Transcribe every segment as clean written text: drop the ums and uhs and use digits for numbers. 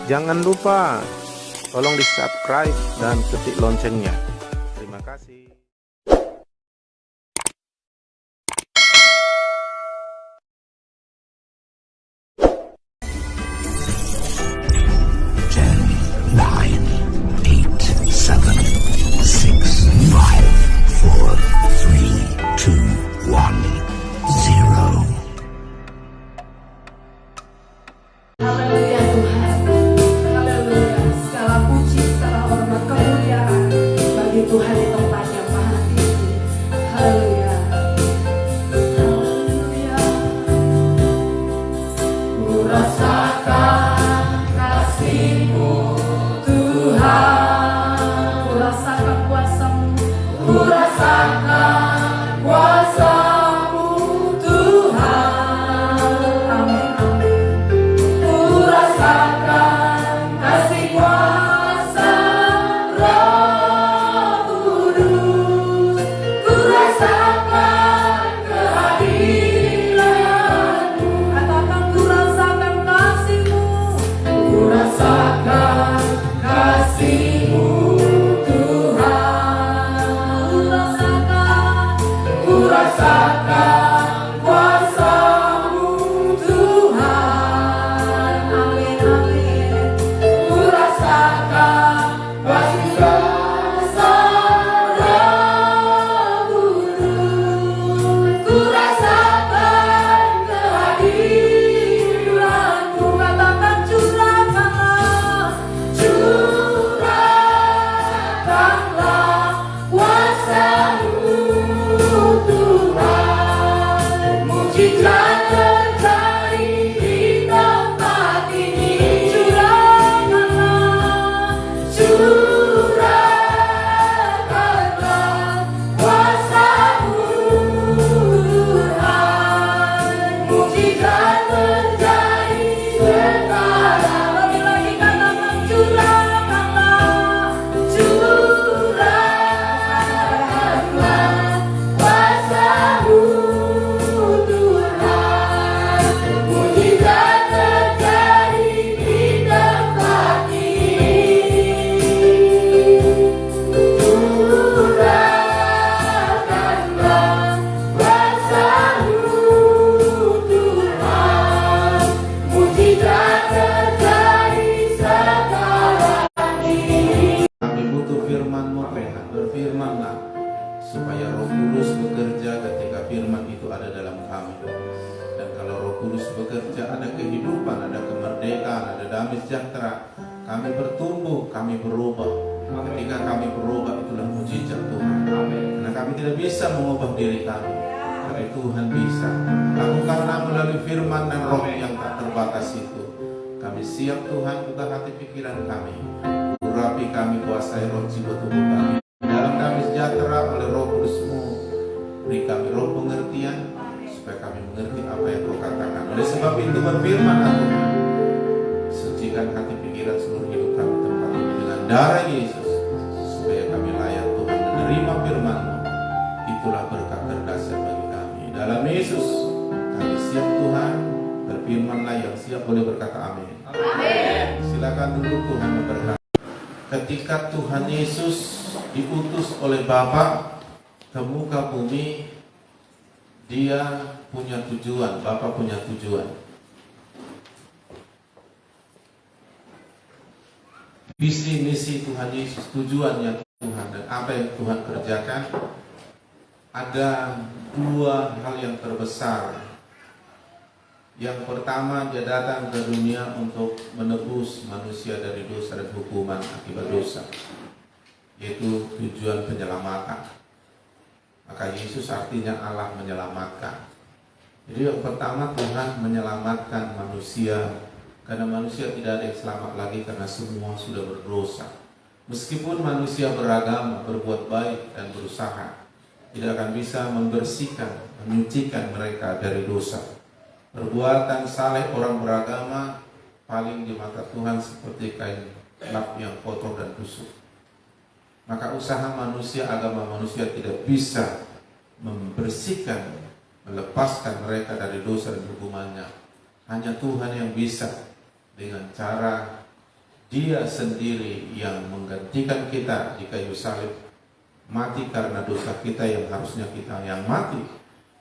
Jangan lupa tolong di subscribe dan ketik loncengnya. Terima kasih. Haleluya Tuhan, haleluya. Segala puji, segala hormat, kemuliaan bagi Tuhan di tempat yang maha tinggi. Haleluya, haleluya. Ku rasakan kasih-Mu Tuhan, ku rasakan kuasa-Mu, ku rasakan kuasa-Mu Tuhan. Amin, amin. Rasakan kasih kuasa Roh Kudus, ku rasakan kehadiran-Mu. Katakan ku rasakan kasih-Mu, ku rasakan kasih-Mu Tuhan. Ku rasakan kuasa-Mu Tuhan. Amin, amin. Ku rasakan kasih kuasa Roh Kudus, ku rasakan kehadiran-Mu. Katakan curahkanlah, curahkanlah kuasa-Mu Tuhan. Mujizat terjadi di tempat ini. Curahkanlah, curahkanlah kuasa-Mu Tuhan. Mujizat terjadi sekarang. Lebih lagi katakan curahkanlah, curahkanlah kuasa-Mu Tuhan. Mujizat terjadi di tempat ini. Curahkanlah kuasa-Mu Tuhan. Mujizat terjadi sekarang ini. Kami butuh firman-Mu Tuhan, berfirman-Lah supaya Roh Kudus bekerja ketika firman itu ada dalam kami. Dan kalau Roh Kudus bekerja, ada kehidupan, ada kemerdekaan, ada damai sejahtera. Kami bertumbuh, kami berubah. Ketika kami berubah, itulah mujizat Tuhan. Karena kami tidak bisa mengubah diri kami, tapi Tuhan bisa. Lakukanlah melalui firman dan Roh yang tak terbatas itu. Kami siap Tuhan, buka hati pikiran kami. Urapi kami, kuasai roh jiwa tubuh kami. Dalam kami sejahtera oleh Roh Kudus-Mu. Beri kami roh pengertian, supaya kami mengerti apa yang Kau katakan. Oleh sebab itu berfirman-Lah Tuhan, sucikan hati pikiran seluruh hidup kami tempat ini dengan darah Yesus, supaya kami layak Tuhan menerima firman-Mu. Itulah berkat terdasar bagi kami. Dalam Yesus kami siap Tuhan. Berfirman-Lah yang siap boleh berkata amin. Silakan duduk, Tuhan memberkati. Ketika Tuhan Yesus diutus oleh Bapa ke muka bumi, Dia punya tujuan, Bapa punya tujuan. Visi misi Tuhan Yesus, tujuannya Tuhan dan apa yang Tuhan kerjakan, ada dua hal yang terbesar. Yang pertama, Dia datang ke dunia untuk menebus manusia dari dosa dan hukuman akibat dosa, yaitu tujuan penyelamatan. Maka Yesus artinya Allah menyelamatkan. Jadi yang pertama, Tuhan menyelamatkan manusia, karena manusia tidak ada yang selamat lagi karena semua sudah berdosa. Meskipun manusia beragama, berbuat baik dan berusaha, tidak akan bisa membersihkan, menyucikan mereka dari dosa. Perbuatan saleh orang beragama paling di mata Tuhan seperti kain lap yang kotor dan busuk. Maka usaha manusia, agama manusia tidak bisa membersihkan, melepaskan mereka dari dosa dan hukumannya. Hanya Tuhan yang bisa dengan cara Dia sendiri yang menggantikan kita di kayu salib, mati karena dosa kita yang harusnya kita yang mati.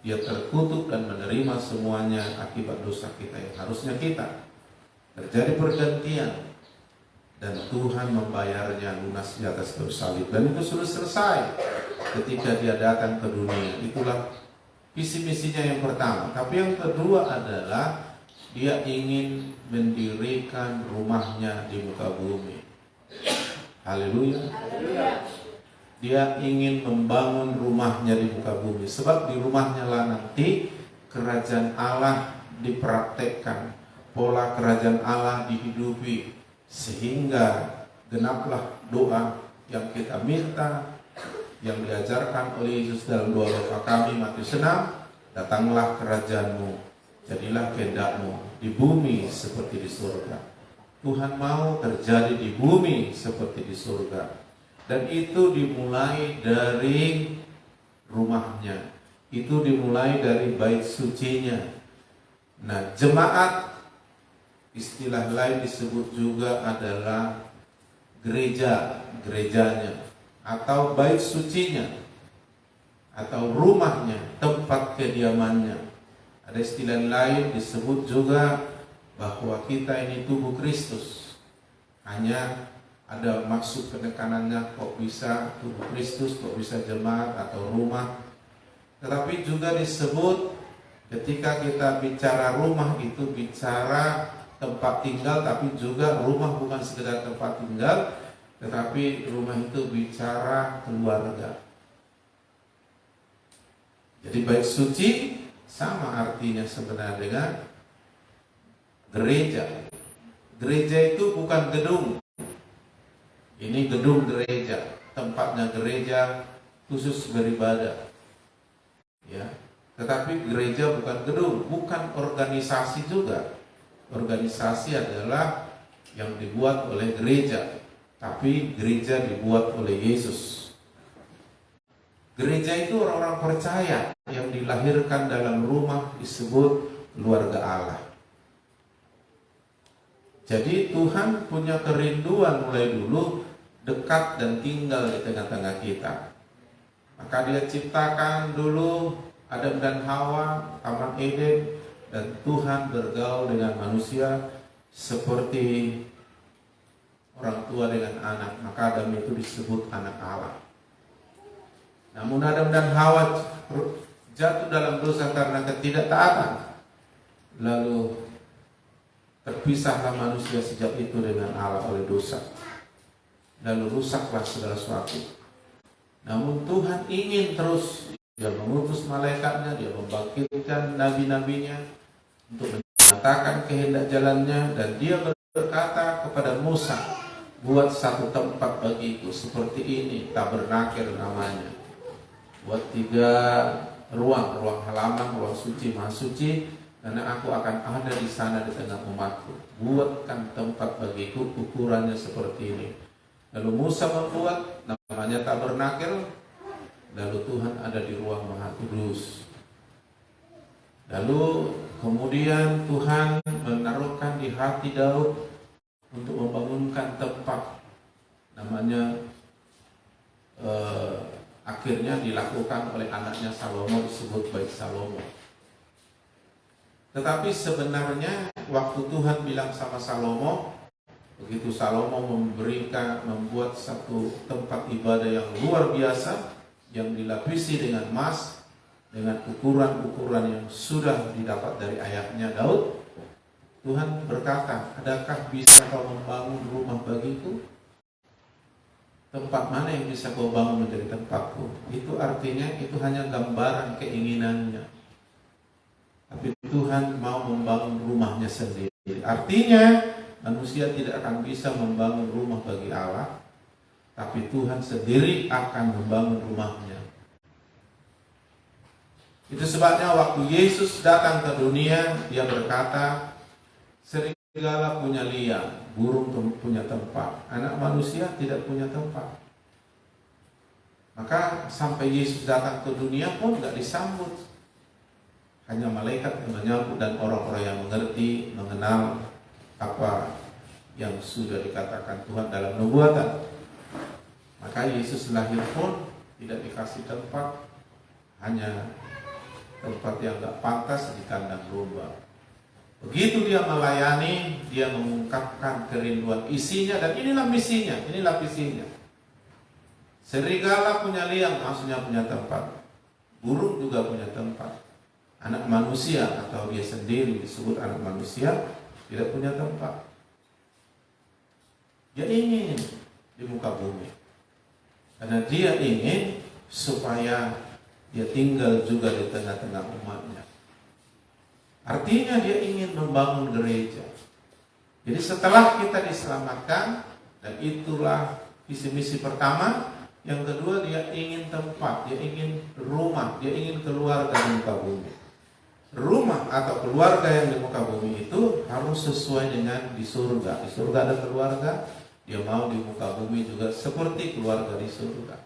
Dia terkutuk dan menerima semuanya akibat dosa kita yang harusnya kita. Terjadi pergantian dan Tuhan membayarnya lunas di atas kayu salib, dan itu sudah selesai ketika dia datang ke dunia. Itulah visi misinya yang pertama. Tapi yang kedua adalah dia ingin mendirikan rumahnya di muka bumi. Haleluya. Dia ingin membangun rumahnya di muka bumi, sebab di rumahnya lah nanti kerajaan Allah dipraktekkan, pola kerajaan Allah dihidupi, sehingga genaplah doa yang kita minta, yang diajarkan oleh Yesus dalam doa Bapa kami Matius 6, datanglah kerajaanmu, jadilah kehendakmu di bumi seperti di surga. Tuhan mau terjadi di bumi seperti di surga. Dan itu dimulai dari rumahnya, itu dimulai dari bait sucinya. Nah, jemaat, istilah lain disebut juga adalah gerejanya, atau bait sucinya, atau rumahnya, tempat kediamannya. Ada istilah lain disebut juga bahwa kita ini tubuh Kristus. Hanya ada maksud penekanannya, kok bisa tubuh Kristus, kok bisa jemaat atau rumah. Tetapi juga disebut ketika kita bicara rumah itu bicara tempat tinggal, tapi juga rumah bukan sekedar tempat tinggal, tetapi rumah itu bicara keluarga. Jadi bait suci sama artinya sebenarnya dengan gereja. Gereja itu bukan gedung. Ini gedung gereja, tempatnya gereja khusus beribadah. Ya, tetapi gereja bukan gedung, bukan organisasi juga. Organisasi adalah yang dibuat oleh gereja, tapi gereja dibuat oleh Yesus. Gereja itu orang-orang percaya yang dilahirkan dalam rumah disebut keluarga Allah. Jadi Tuhan punya kerinduan mulai dulu dekat dan tinggal di tengah-tengah kita. Maka dia ciptakan dulu Adam dan Hawa, Taman Eden, dan Tuhan bergaul dengan manusia seperti orang tua dengan anak. Maka Adam itu disebut anak Allah. Namun Adam dan Hawa jatuh dalam dosa karena ketidaktaatan. Lalu terpisahlah manusia sejak itu dengan Allah oleh dosa. Lalu rusaklah segala sesuatu. Namun Tuhan ingin terus, dia mengutus malaikatnya, dia membangkitkan nabi-nabinya untuk menyatakan kehendak jalannya, dan dia berkata kepada Musa, buat satu tempat bagiku seperti ini, tabernakel namanya. Buat 3 ruang halaman, ruang suci, maha suci, karena aku akan ada di sana di tengah umatku. Buatkan tempat bagiku, ukurannya seperti ini. Lalu Musa membuat namanya tabernakel. Lalu Tuhan ada di ruang Maha Kudus. Lalu kemudian Tuhan menaruhkan di hati Daud untuk membangunkan tempat, namanya akhirnya dilakukan oleh anaknya Salomo, disebut Bait Salomo. Tetapi sebenarnya waktu Tuhan bilang sama Salomo, begitu Salomo membuat satu tempat ibadah yang luar biasa, yang dilapisi dengan emas, dengan ukuran-ukuran yang sudah didapat dari ayahnya Daud, Tuhan berkata, adakah bisa kau membangun rumah bagiku? Tempat mana yang bisa kau bangun menjadi tempatku? Itu artinya itu hanya gambaran keinginannya. Tapi Tuhan mau membangun rumahnya sendiri. Artinya manusia tidak akan bisa membangun rumah bagi Allah, tapi Tuhan sendiri akan membangun rumahnya. Itu sebabnya waktu Yesus datang ke dunia, dia berkata, serigala punya liang, burung punya tempat, anak manusia tidak punya tempat. Maka sampai Yesus datang ke dunia pun tidak disambut. Hanya malaikat yang menyambut dan orang-orang yang mengerti, mengenal apa yang sudah dikatakan Tuhan dalam nubuatan. Maka Yesus lahir pun tidak dikasih tempat, hanya tempat yang gak pantas di kandang domba. Begitu dia melayani, dia mengungkapkan kerinduan isinya, dan inilah misinya, inilah visinya. Serigala punya liang, maksudnya punya tempat. Burung juga punya tempat. Anak manusia atau dia sendiri disebut anak manusia tidak punya tempat. Dia ingin di muka bumi, karena dia ingin supaya dia tinggal juga di tengah-tengah umatnya. Artinya dia ingin membangun gereja. Jadi setelah kita diselamatkan, dan itulah visi misi pertama. Yang kedua, dia ingin tempat, dia ingin rumah, dia ingin keluarga di muka bumi. Rumah atau keluarga yang di muka bumi itu harus sesuai dengan di surga. Di surga ada keluarga, dia mau di muka bumi juga seperti keluarga di surga.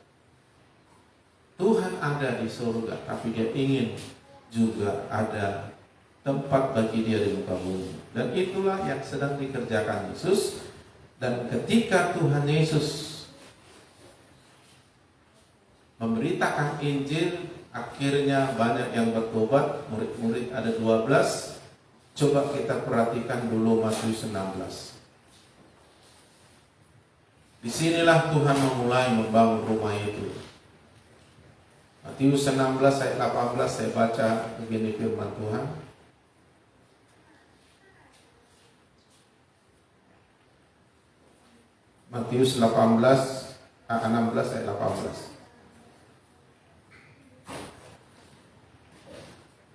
Tuhan ada di surga, tapi dia ingin juga ada tempat bagi dia di muka bumi. Dan itulah yang sedang dikerjakan Yesus. Dan ketika Tuhan Yesus memberitakan Injil, akhirnya banyak yang bertobat. Murid-murid ada 12. Coba kita perhatikan dulu Matius 16. Disinilah Tuhan memulai membangun rumah itu. Matius 16 ayat 18, saya baca begini firman Tuhan. Matius 16 ayat 18.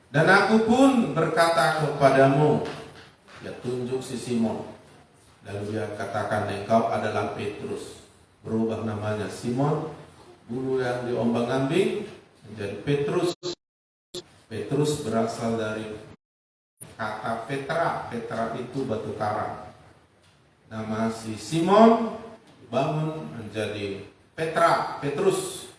Dan aku pun berkata kepadamu, dia tunjuk si Simon. Lalu dia katakan, engkau adalah Petrus. Berubah namanya Simon, dulu yang diombang-ambing menjadi Petrus. Petrus berasal dari kata Petra. Petra itu batu karang. Nama si Simon dibangun menjadi Petra, Petrus.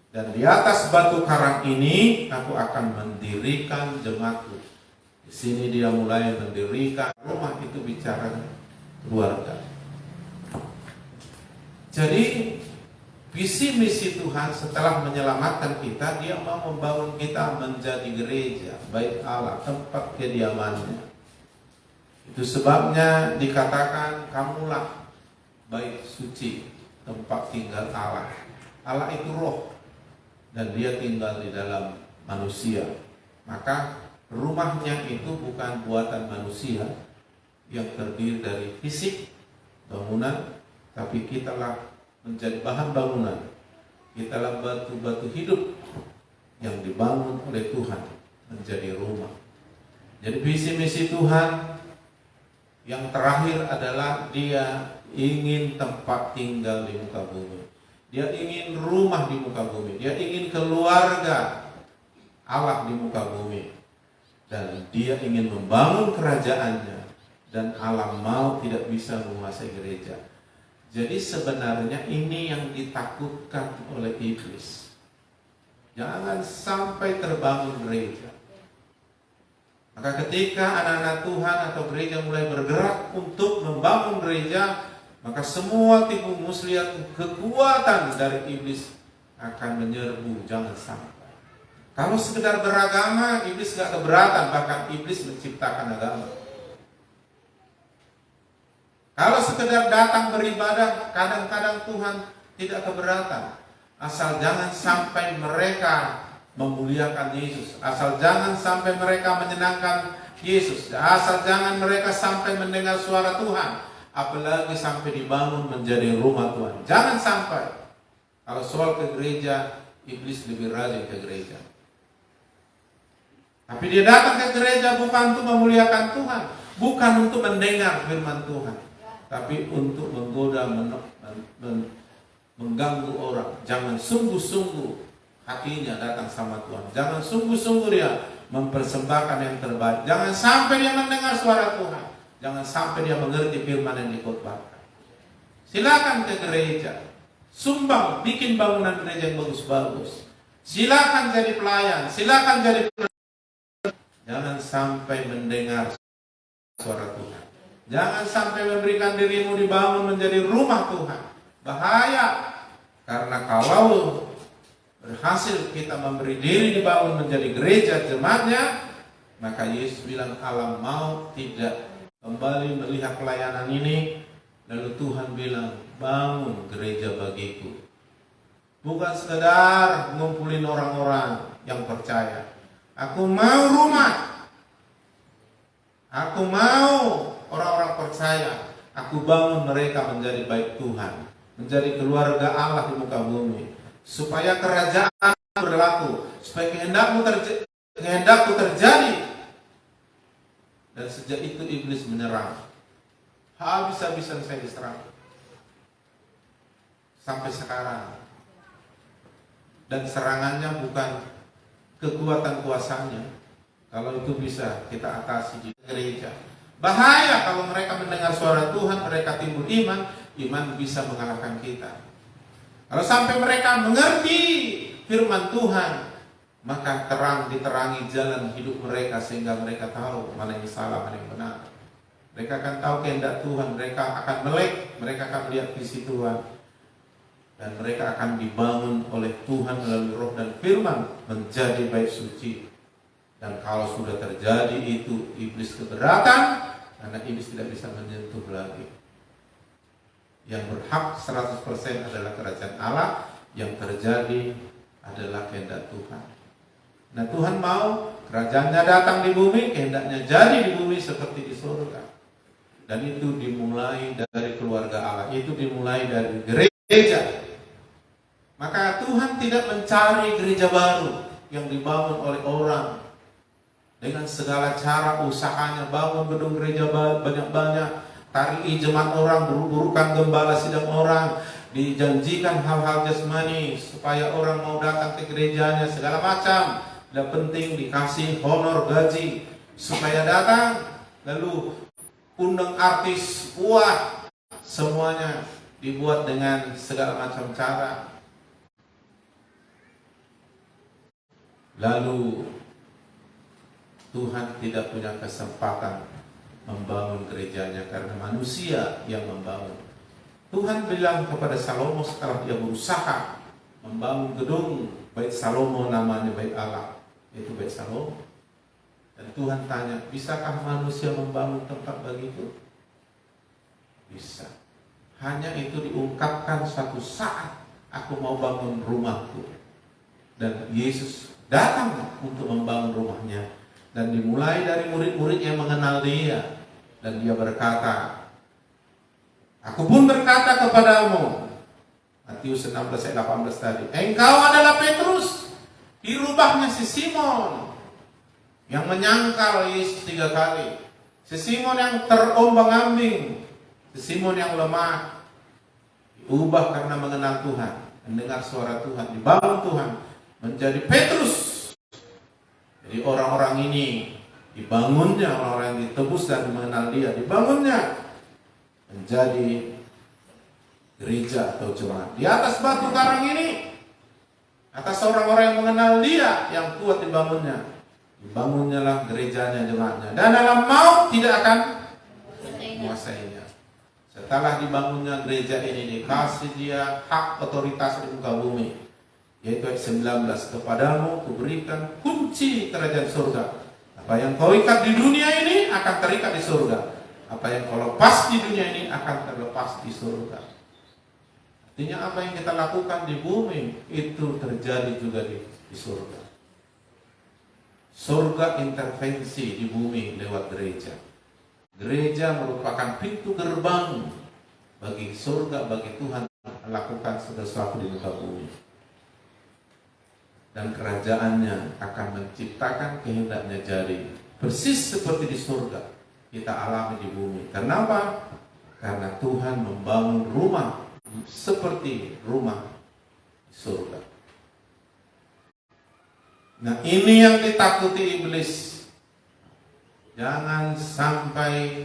Dan di atas batu karang ini aku akan mendirikan jemaatku. Di sini dia mulai mendirikan rumah, itu bicara keluarga. Jadi visi misi Tuhan setelah menyelamatkan kita, dia mau membangun kita menjadi gereja, bait Allah, tempat kediamannya. Itu sebabnya dikatakan kamulah bait suci, tempat tinggal Allah. Allah itu roh, dan dia tinggal di dalam manusia. Maka rumahnya itu bukan buatan manusia yang terdiri dari fisik, bangunan, tapi kitalah menjadi bahan bangunan. Kitalah batu-batu hidup yang dibangun oleh Tuhan menjadi rumah. Jadi visi misi Tuhan yang terakhir adalah dia ingin tempat tinggal di muka bumi. Dia ingin rumah di muka bumi. Dia ingin keluarga Allah di muka bumi. Dan dia ingin membangun kerajaannya. Dan Allah mau tidak bisa menguasai gereja. Jadi sebenarnya ini yang ditakutkan oleh iblis. Jangan sampai terbangun gereja. Maka ketika anak-anak Tuhan atau gereja mulai bergerak untuk membangun gereja, maka semua tipu muslihat kekuatan dari iblis akan menyerbu. Jangan sampai. Kalau sekedar beragama, iblis gak keberatan. Bahkan iblis menciptakan agama. Kalau sekedar datang beribadah, kadang-kadang Tuhan tidak keberatan. Asal jangan sampai mereka memuliakan Yesus. Asal jangan sampai mereka menyenangkan Yesus. Asal jangan mereka sampai mendengar suara Tuhan. Apalagi sampai dibangun menjadi rumah Tuhan. Jangan sampai. Kalau soal ke gereja, iblis lebih rajin ke gereja. Tapi dia datang ke gereja bukan untuk memuliakan Tuhan, bukan untuk mendengar firman Tuhan, tapi untuk menggoda, mengganggu orang. Jangan sungguh-sungguh hatinya datang sama Tuhan. Jangan sungguh-sungguh dia mempersembahkan yang terbaik. Jangan sampai dia mendengar suara Tuhan. Jangan sampai dia mengerti firman yang dikhotbahkan. Silakan ke gereja, sumbang, bikin bangunan gereja yang bagus-bagus. Silakan jadi pelayan, silakan jadi. Jangan sampai mendengar suara Tuhan. Jangan sampai memberikan dirimu dibangun menjadi rumah Tuhan. Bahaya. Karena kalau berhasil kita memberi diri dibangun menjadi gereja jemaatnya, maka Yesus bilang Allah mau tidak kembali melihat pelayanan ini. Lalu Tuhan bilang, bangun gereja bagiku. Bukan sekedar ngumpulin orang-orang yang percaya. Aku mau rumah. Aku mau orang-orang percaya. Aku bangun mereka menjadi baik Tuhan, menjadi keluarga Allah di muka bumi, supaya kerajaan berlaku, supaya kehendakku terjadi. Dan sejak itu iblis menyerang. Habis-habisan saya diserang sampai sekarang. Dan serangannya bukan kekuatan kuasanya. Kalau itu bisa kita atasi di gereja. Bahaya kalau mereka mendengar suara Tuhan, mereka timbul iman, iman bisa mengalahkan kita. Kalau sampai mereka mengerti firman Tuhan, maka diterangi jalan hidup mereka sehingga mereka tahu mana yang salah, mana yang benar. Mereka akan tahu kehendak Tuhan, mereka akan melek, mereka akan melihat visi Tuhan. Dan mereka akan dibangun oleh Tuhan melalui roh dan firman menjadi baik suci. Dan kalau sudah terjadi itu, iblis keberatan, karena iblis tidak bisa menyentuh lagi. Yang berhak 100% adalah kerajaan Allah, yang terjadi adalah kehendak Tuhan. Nah, Tuhan mau kerajaannya datang di bumi, kehendaknya jadi di bumi seperti di surga. Dan itu dimulai dari keluarga Allah, itu dimulai dari gereja. Maka Tuhan tidak mencari gereja baru yang dibangun oleh orang dengan segala cara usahanya, bangun gedung gereja banyak-banyak, tarik jemaat orang, buru-burukan gembala sidang orang, dijanjikan hal-hal jasmani supaya orang mau datang ke gerejanya, segala macam. Tidak penting dikasih honor gaji supaya datang, lalu undang artis, wah, semuanya dibuat dengan segala macam cara. Lalu Tuhan tidak punya kesempatan membangun gerejanya karena manusia yang membangun. Tuhan bilang kepada Salomo setelah dia berusaha membangun gedung Bait Salomo, namanya Bait Allah, itu Bait Salomo. Dan Tuhan tanya, bisakah manusia membangun tempat begitu? Bisa. Hanya itu diungkapkan suatu saat, aku mau bangun rumahku. Dan Yesus datang untuk membangun rumahnya. Dan dimulai dari murid-murid yang mengenal dia. Dan dia berkata, aku pun berkata kepadamu, Matius 16 ayat 18 tadi, engkau adalah Petrus, dirubahnya si Simon, yang menyangkal Yesus 3 kali. Si Simon yang terombang-ambing, si Simon yang lemah, diubah karena mengenal Tuhan, mendengar suara Tuhan, dibangun Tuhan, menjadi Petrus. Jadi orang-orang ini dibangunnya, orang-orang yang ditebus dan mengenal dia, dibangunnya menjadi gereja atau jemaat. Di atas batu karang ini, atas orang-orang yang mengenal dia, yang kuat dibangunnya. Dibangunnya lah gerejanya, jemaatnya. Dan dalam maut tidak akan menguasainya. Setelah dibangunnya gereja ini, dikasih dia hak otoritas di muka bumi. Yaitu ayat 19, kepadamu kuberikan kunci kerajaan surga. Apa yang kau ikat di dunia ini akan terikat di surga. Apa yang kau lepas di dunia ini akan terlepas di surga. Artinya apa yang kita lakukan di bumi itu terjadi juga di surga. Surga intervensi di bumi lewat gereja. Gereja merupakan pintu gerbang bagi surga, bagi Tuhan melakukan sesuatu di muka bumi. Dan kerajaannya akan menciptakan kehendaknya jadi persis seperti di surga kita alami di bumi. Kenapa? Karena Tuhan membangun rumah seperti rumah di surga. Nah, ini yang ditakuti iblis. Jangan sampai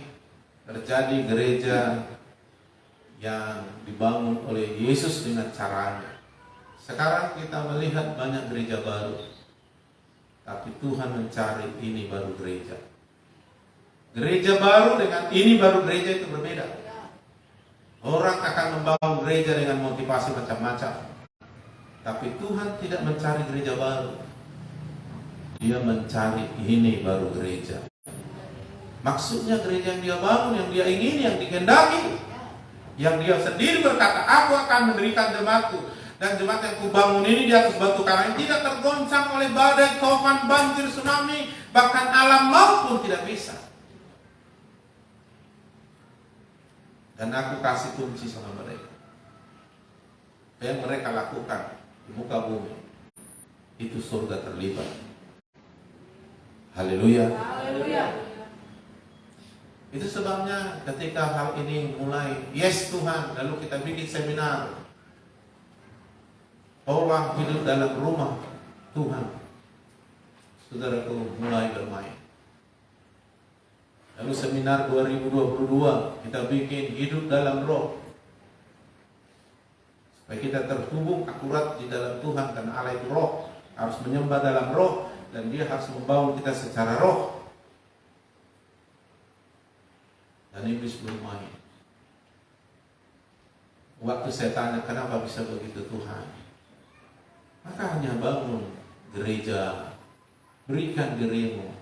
terjadi gereja yang dibangun oleh Yesus dengan caranya. Sekarang kita melihat banyak gereja baru, tapi Tuhan mencari ini baru gereja. Gereja baru dengan ini baru gereja itu berbeda. Orang akan membangun gereja dengan motivasi macam-macam. Tapi Tuhan tidak mencari gereja baru. Dia mencari ini baru gereja. Maksudnya gereja yang dia bangun, yang dia ingini, yang dikehendaki. Yang dia sendiri berkata, aku akan mendirikan jemaatku. Dan jemaat yang kubangun ini di atas batu karang tidak tergoncang oleh badai, topan, banjir, tsunami. Bahkan alam maut pun tidak bisa. Dan aku kasih kunci sama mereka. Apa yang mereka lakukan di muka bumi, itu surga terlibat. Haleluya. Haleluya. Itu sebabnya ketika hal ini mulai, yes Tuhan, lalu kita bikin seminar. Orang hidup dalam rumah Tuhan. Saudaraku mulai bermain. Lalu seminar 2022 kita bikin hidup dalam roh. Supaya kita terhubung akurat di dalam Tuhan, karena Allah itu roh, harus menyembah dalam roh, dan dia harus membangun kita secara roh. Dan iblis bermain. Waktu saya tanya kenapa bisa begitu Tuhan, maka hanya bangun gereja, berikan dirimu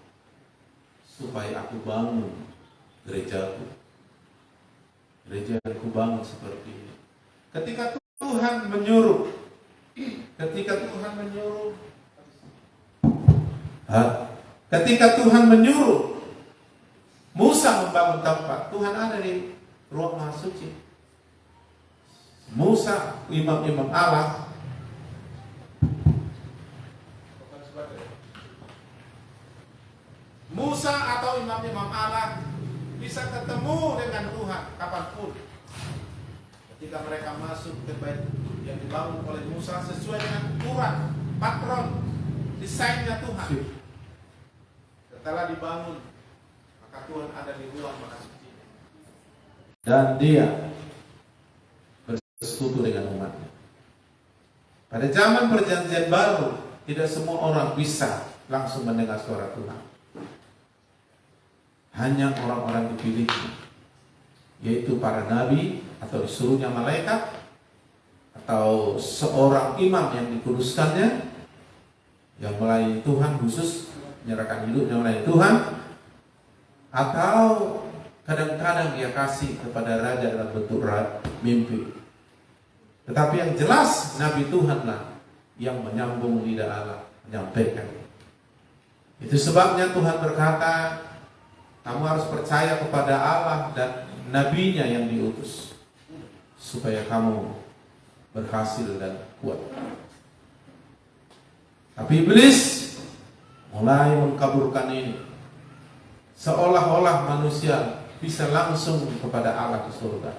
supaya aku bangun gerejaku. Gereja yang aku bangun seperti ini. Ketika Tuhan menyuruh, ketika Tuhan menyuruh Musa membangun tempat, Tuhan ada di ruang maha suci. Musa, imam-imam Allah, Musa atau imam-imam Allah bisa ketemu dengan Tuhan kapanpun. Ketika mereka masuk ke bait yang dibangun oleh Musa sesuai dengan ukuran, patron, desainnya Tuhan. Setelah dibangun, maka Tuhan ada di ruang maha suci. Dan dia bersekutu dengan umatnya. Pada zaman perjanjian baru, tidak semua orang bisa langsung mendengar suara Tuhan. Hanya orang-orang dipilihnya, yaitu para nabi atau disuruhnya malaikat, atau seorang imam yang dikuduskannya, yang melayani Tuhan khusus, menyerahkan hidupnya melayani Tuhan, atau kadang-kadang dia kasih kepada raja dalam bentuk mimpi. Tetapi yang jelas nabi Tuhanlah yang menyambung lidah Allah, menyampaikan. Itu sebabnya Tuhan berkata, kamu harus percaya kepada Allah dan nabinya yang diutus, supaya kamu berhasil dan kuat. Tapi iblis mulai mengkaburkan ini, seolah-olah manusia bisa langsung kepada Allah di surga,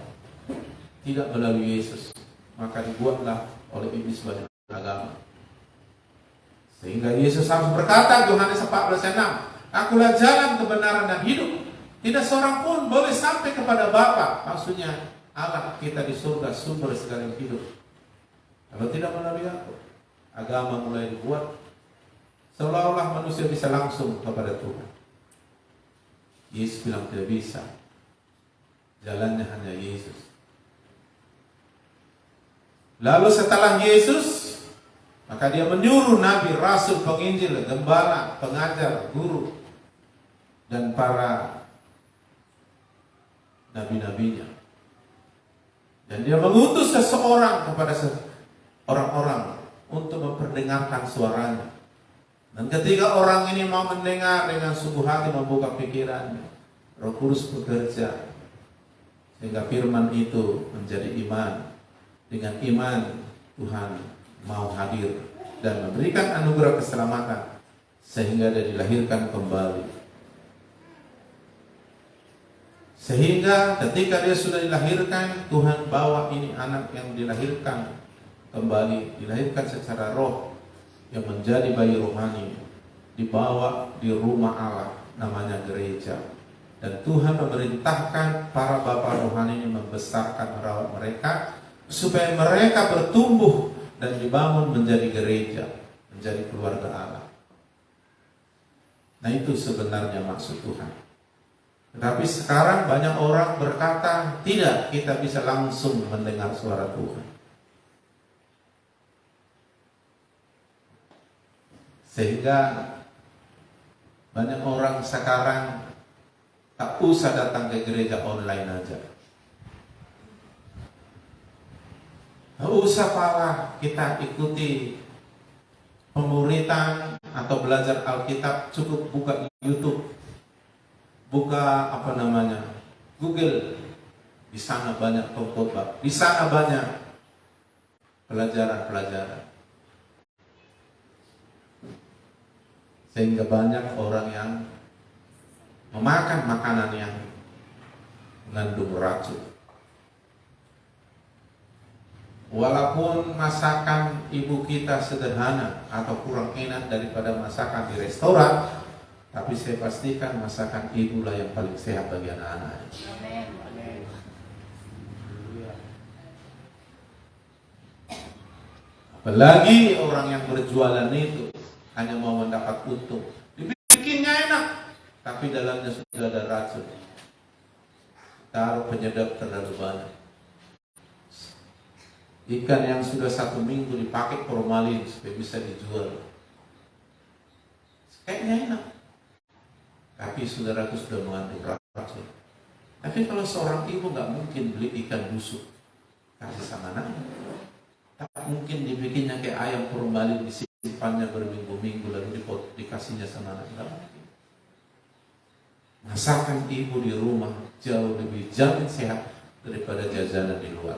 tidak melalui Yesus. Maka dibuatlah oleh iblis banyak agama, sehingga Yesus harus berkata, Yohanes 14:6, akulah jalan, kebenaran dan hidup. Tidak seorang pun boleh sampai kepada Bapa, maksudnya Allah kita di surga, sumber segala hidup, kalau tidak melalui aku. Agama mulai dibuat seolah-olah manusia bisa langsung kepada Tuhan. Yesus bilang tidak bisa. Jalannya hanya Yesus. Lalu setelah Yesus, maka dia menyuruh nabi, rasul, penginjil, gembala, pengajar, guru, dan para nabi-nabinya. Dan dia mengutus seseorang kepada orang-orang untuk memperdengarkan suaranya. Dan ketika orang ini mau mendengar dengan sungguh hati, membuka pikirannya, Roh Kudus bekerja sehingga firman itu menjadi iman. Dengan iman Tuhan mau hadir dan memberikan anugerah keselamatan sehingga dia dilahirkan kembali. Sehingga ketika dia sudah dilahirkan, Tuhan bawa ini anak yang dilahirkan kembali, dilahirkan secara roh, yang menjadi bayi rohani, dibawa di rumah Allah namanya gereja. Dan Tuhan memerintahkan para bapa rohani ini membesarkan, merawat mereka supaya mereka bertumbuh dan dibangun menjadi gereja, menjadi keluarga Allah. Nah, itu sebenarnya maksud Tuhan. Tetapi sekarang banyak orang berkata, tidak, kita bisa langsung mendengar suara Tuhan. Sehingga banyak orang sekarang tak usah datang ke gereja online aja. Tak usah pala kita ikuti pemuritan atau belajar Alkitab, cukup buka YouTube, buka Google. Di sana banyak khotbah, di sana banyak pelajaran-pelajaran. Sehingga banyak orang yang memakan makanan yang mengandung racun. Walaupun masakan ibu kita sederhana atau kurang enak daripada masakan di restoran, tapi saya pastikan masakan ibu lah yang paling sehat bagi anak-anak. Apalagi orang yang berjualan itu hanya mau mendapat untung. Dibikinnya enak, tapi dalamnya sudah ada racun. Taruh penyedap terlalu banyak. Ikan yang sudah 1 minggu dipakai formalin supaya bisa dijual. Kayaknya enak, tapi saudaraku sudah mengandung racun. Tapi kalau seorang ibu nggak mungkin beli ikan busuk kasih sama anaknya. Tak mungkin dibikinnya kayak ayam formalin, disimpannya berminggu-minggu lalu dikasihnya sama anaknya. Masakan ibu di rumah jauh lebih jamin sehat daripada jajanan di luar.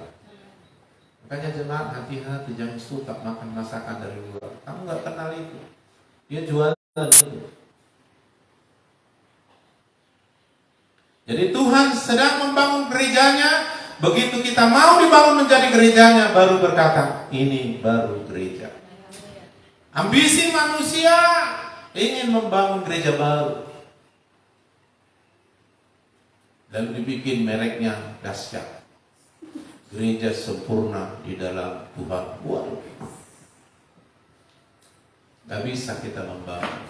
Makanya jemaat hati-hati, jangan suka makan masakan dari luar. Kamu nggak kenal itu, dia jualan itu. Jadi Tuhan sedang membangun gerejanya. Begitu kita mau dibangun menjadi gerejanya, baru berkata, ini baru gereja. Ambisi manusia ingin membangun gereja baru, lalu dibikin mereknya dahsyat. Gereja sempurna di dalam Tuhan. Waduh, gak bisa kita membangun.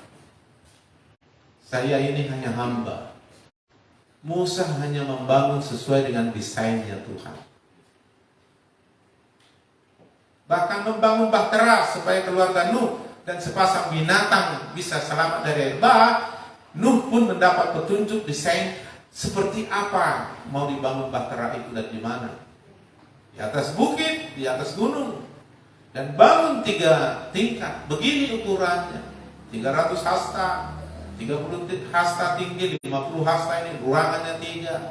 Saya ini hanya hamba. Musa hanya membangun sesuai dengan desainnya Tuhan. Bahkan membangun bahtera supaya keluarga Nuh dan sepasang binatang bisa selamat dari air bah. Nuh pun mendapat petunjuk desain seperti apa mau dibangun bahtera itu dan di mana. Di atas bukit, di atas gunung, dan bangun 3 tingkat. Begini ukurannya, 300 hasta, 30 hasta tinggi, 50 hasta ini ruangannya 3.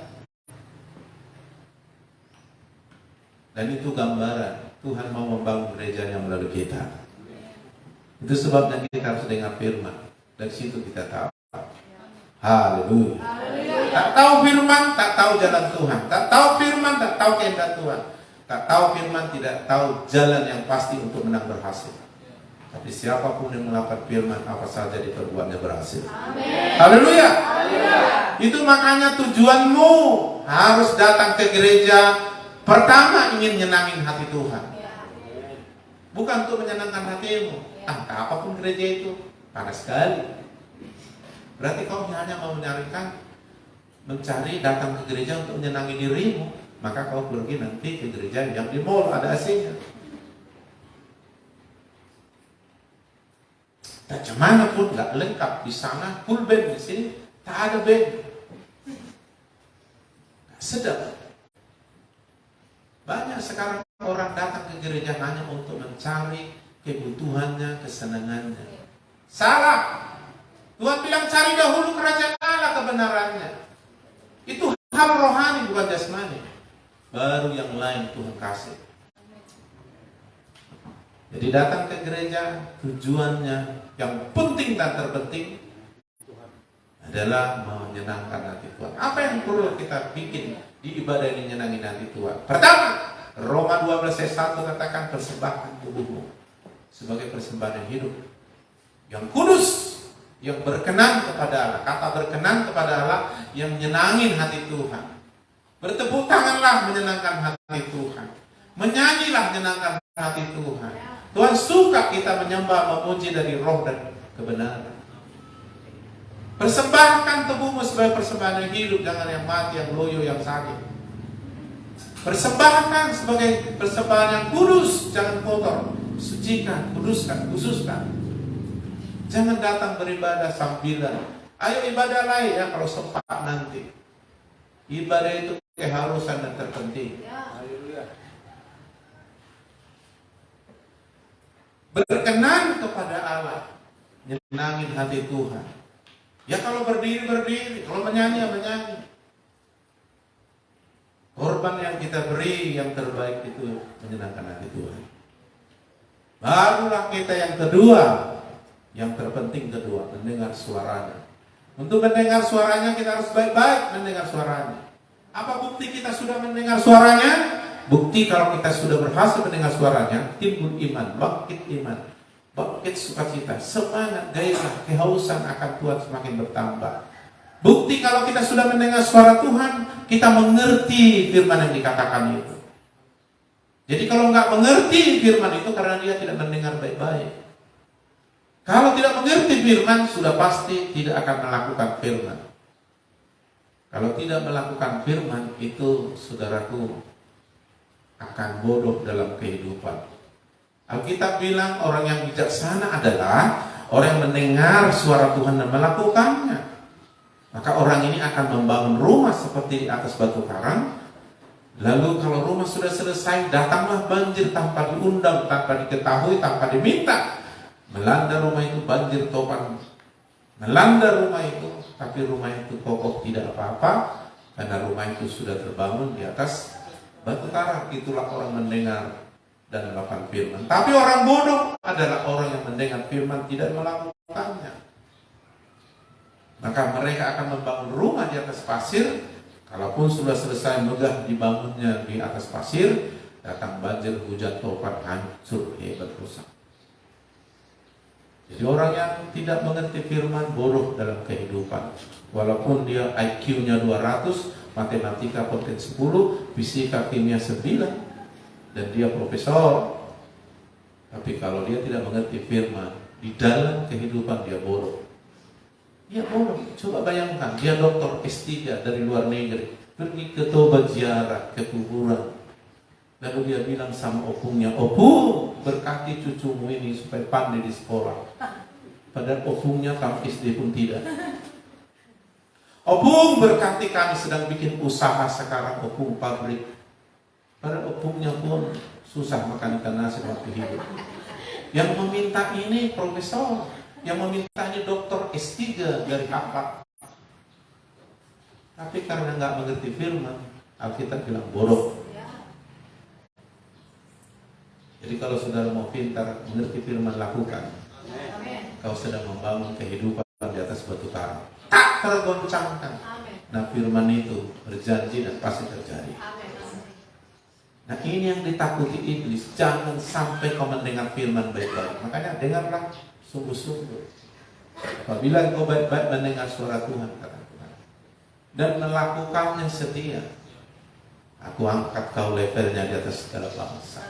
Dan itu gambaran Tuhan mau membangun gerejanya melalui kita. Itu sebabnya kita harus dengar firman. Dari situ kita tahu. Haleluya. Tak tahu firman, tak tahu jalan Tuhan. Tak tahu firman, tak tahu kehendak Tuhan. Tak tahu firman, tidak tahu jalan yang pasti untuk menang berhasil. Tapi siapapun yang melakukan firman, apa saja diperbuatnya berhasil. Haleluya. Itu makanya tujuanmu harus datang ke gereja. Pertama ingin nyenangin hati Tuhan, bukan untuk menyenangkan hatimu. Apapun gereja itu panas sekali. Berarti kau hanya mau mencari datang ke gereja untuk menyenangi dirimu. Maka kau pergi nanti ke gereja yang di mall ada AC-nya. Bagaimana pun nggak lengkap. Di sana full band, di sini tak ada band. Sedap. Banyak sekarang orang datang ke gereja hanya untuk mencari kebutuhannya, kesenangannya. Salah. Tuhan bilang cari dahulu kerajaan Allah, kebenarannya. Itu hal rohani, bukan jasmani. Baru yang lain Tuhan kasih. Jadi datang ke gereja tujuannya yang penting dan terpenting adalah menyenangkan hati Tuhan. Apa yang perlu kita bikin di ibadah ini menyenangkan hati Tuhan? Pertama, Roma 12 ayat 1 katakan persembahkan tubuhmu sebagai persembahan yang hidup, yang kudus, yang berkenan kepada Allah. Kata berkenan kepada Allah yang menyenangin hati Tuhan. Bertepuk tanganlah menyenangkan hati Tuhan. Menyanyilah menyenangkan hati Tuhan. Tuhan suka kita menyembah, memuji dari roh dan kebenaran. Persembahkan tubuhmu sebagai persembahan yang hidup, jangan yang mati, yang loyo, yang sakit. Persembahkan sebagai persembahan yang kudus, jangan kotor. Sucikan, kuduskan, khususkan. Jangan datang beribadah sambilan. Ayo ibadah lain ya kalau sempat nanti. Ibadah itu keharusan dan terpenting. Berkenan kepada Allah, nyenangin hati Tuhan. Ya kalau berdiri, kalau menyanyi, menyanyi. Korban yang kita beri yang terbaik itu menyenangkan hati Tuhan. Barulah kita yang kedua, yang terpenting kedua, mendengar suaranya. Untuk mendengar suaranya kita harus baik-baik mendengar suaranya. Apa bukti kita sudah mendengar suaranya? Bukti kalau kita sudah berhasil mendengar suaranya, timbul iman, bangkit sukacita, semangat, gairah, kehausan akan Tuhan semakin bertambah. Bukti kalau kita sudah mendengar suara Tuhan, kita mengerti firman yang dikatakan itu. Jadi kalau nggak mengerti firman itu karena dia tidak mendengar baik-baik. Kalau tidak mengerti firman, sudah pasti tidak akan melakukan firman. Kalau tidak melakukan firman, itu saudaraku akan bodoh dalam kehidupan. Alkitab bilang orang yang bijaksana adalah orang yang mendengar suara Tuhan dan melakukannya. Maka orang ini akan membangun rumah seperti di atas batu karang. Lalu kalau rumah sudah selesai, datanglah banjir tanpa diundang, tanpa diketahui, tanpa diminta. Melanda rumah itu banjir topan. Melanda rumah itu, tapi rumah itu kokoh tidak apa-apa. Karena rumah itu sudah terbangun di atas batu karang. Itulah orang mendengar dan melakukan firman. Tapi orang bodoh adalah orang yang mendengar firman tidak melakukannya. Maka mereka akan membangun rumah di atas pasir. Kalaupun sudah selesai megah dibangunnya di atas pasir, datang banjir, hujan topan, hancur, hebat, rusak. Jadi orang yang tidak mengerti firman bodoh dalam kehidupan. Walaupun dia IQ-nya 200, matematika potensi 10, fisika kimia 9, dan dia profesor. Tapi kalau dia tidak mengerti firman, di dalam kehidupan dia bodoh. Dia bodoh. Coba bayangkan, dia doktor S3 dari luar negeri, pergi ke Toba ziarah ke kuburan. Lalu dia bilang sama opungnya, "Opung, berkati cucumu ini supaya pandai di sekolah." Padahal opungnya tamat SD pun tidak. "Opung, berkati kami sedang bikin usaha sekarang, opung pabrik." Padahal opungnya pun susah makan ikan nasi waktu hidup. Yang meminta ini profesor, yang meminta ini doktor S3 dari Harvard. Tapi karena nggak mengerti firman, Alkitab bilang bodoh. Jadi kalau saudara mau pintar, mengerti firman, lakukan. Kau sedang membangun kehidupan di atas batu karang, tak tergoncangkan. Nah, firman itu berjanji dan pasti terjadi. Nah, ini yang ditakuti iblis. Jangan sampai kau mendengar firman baik-baik. Makanya dengarlah sungguh-sungguh. Apabila kau baik-baik mendengar suara Tuhan, kata Tuhan, dan melakukannya setia, aku angkat kau levelnya di atas segala bangsa.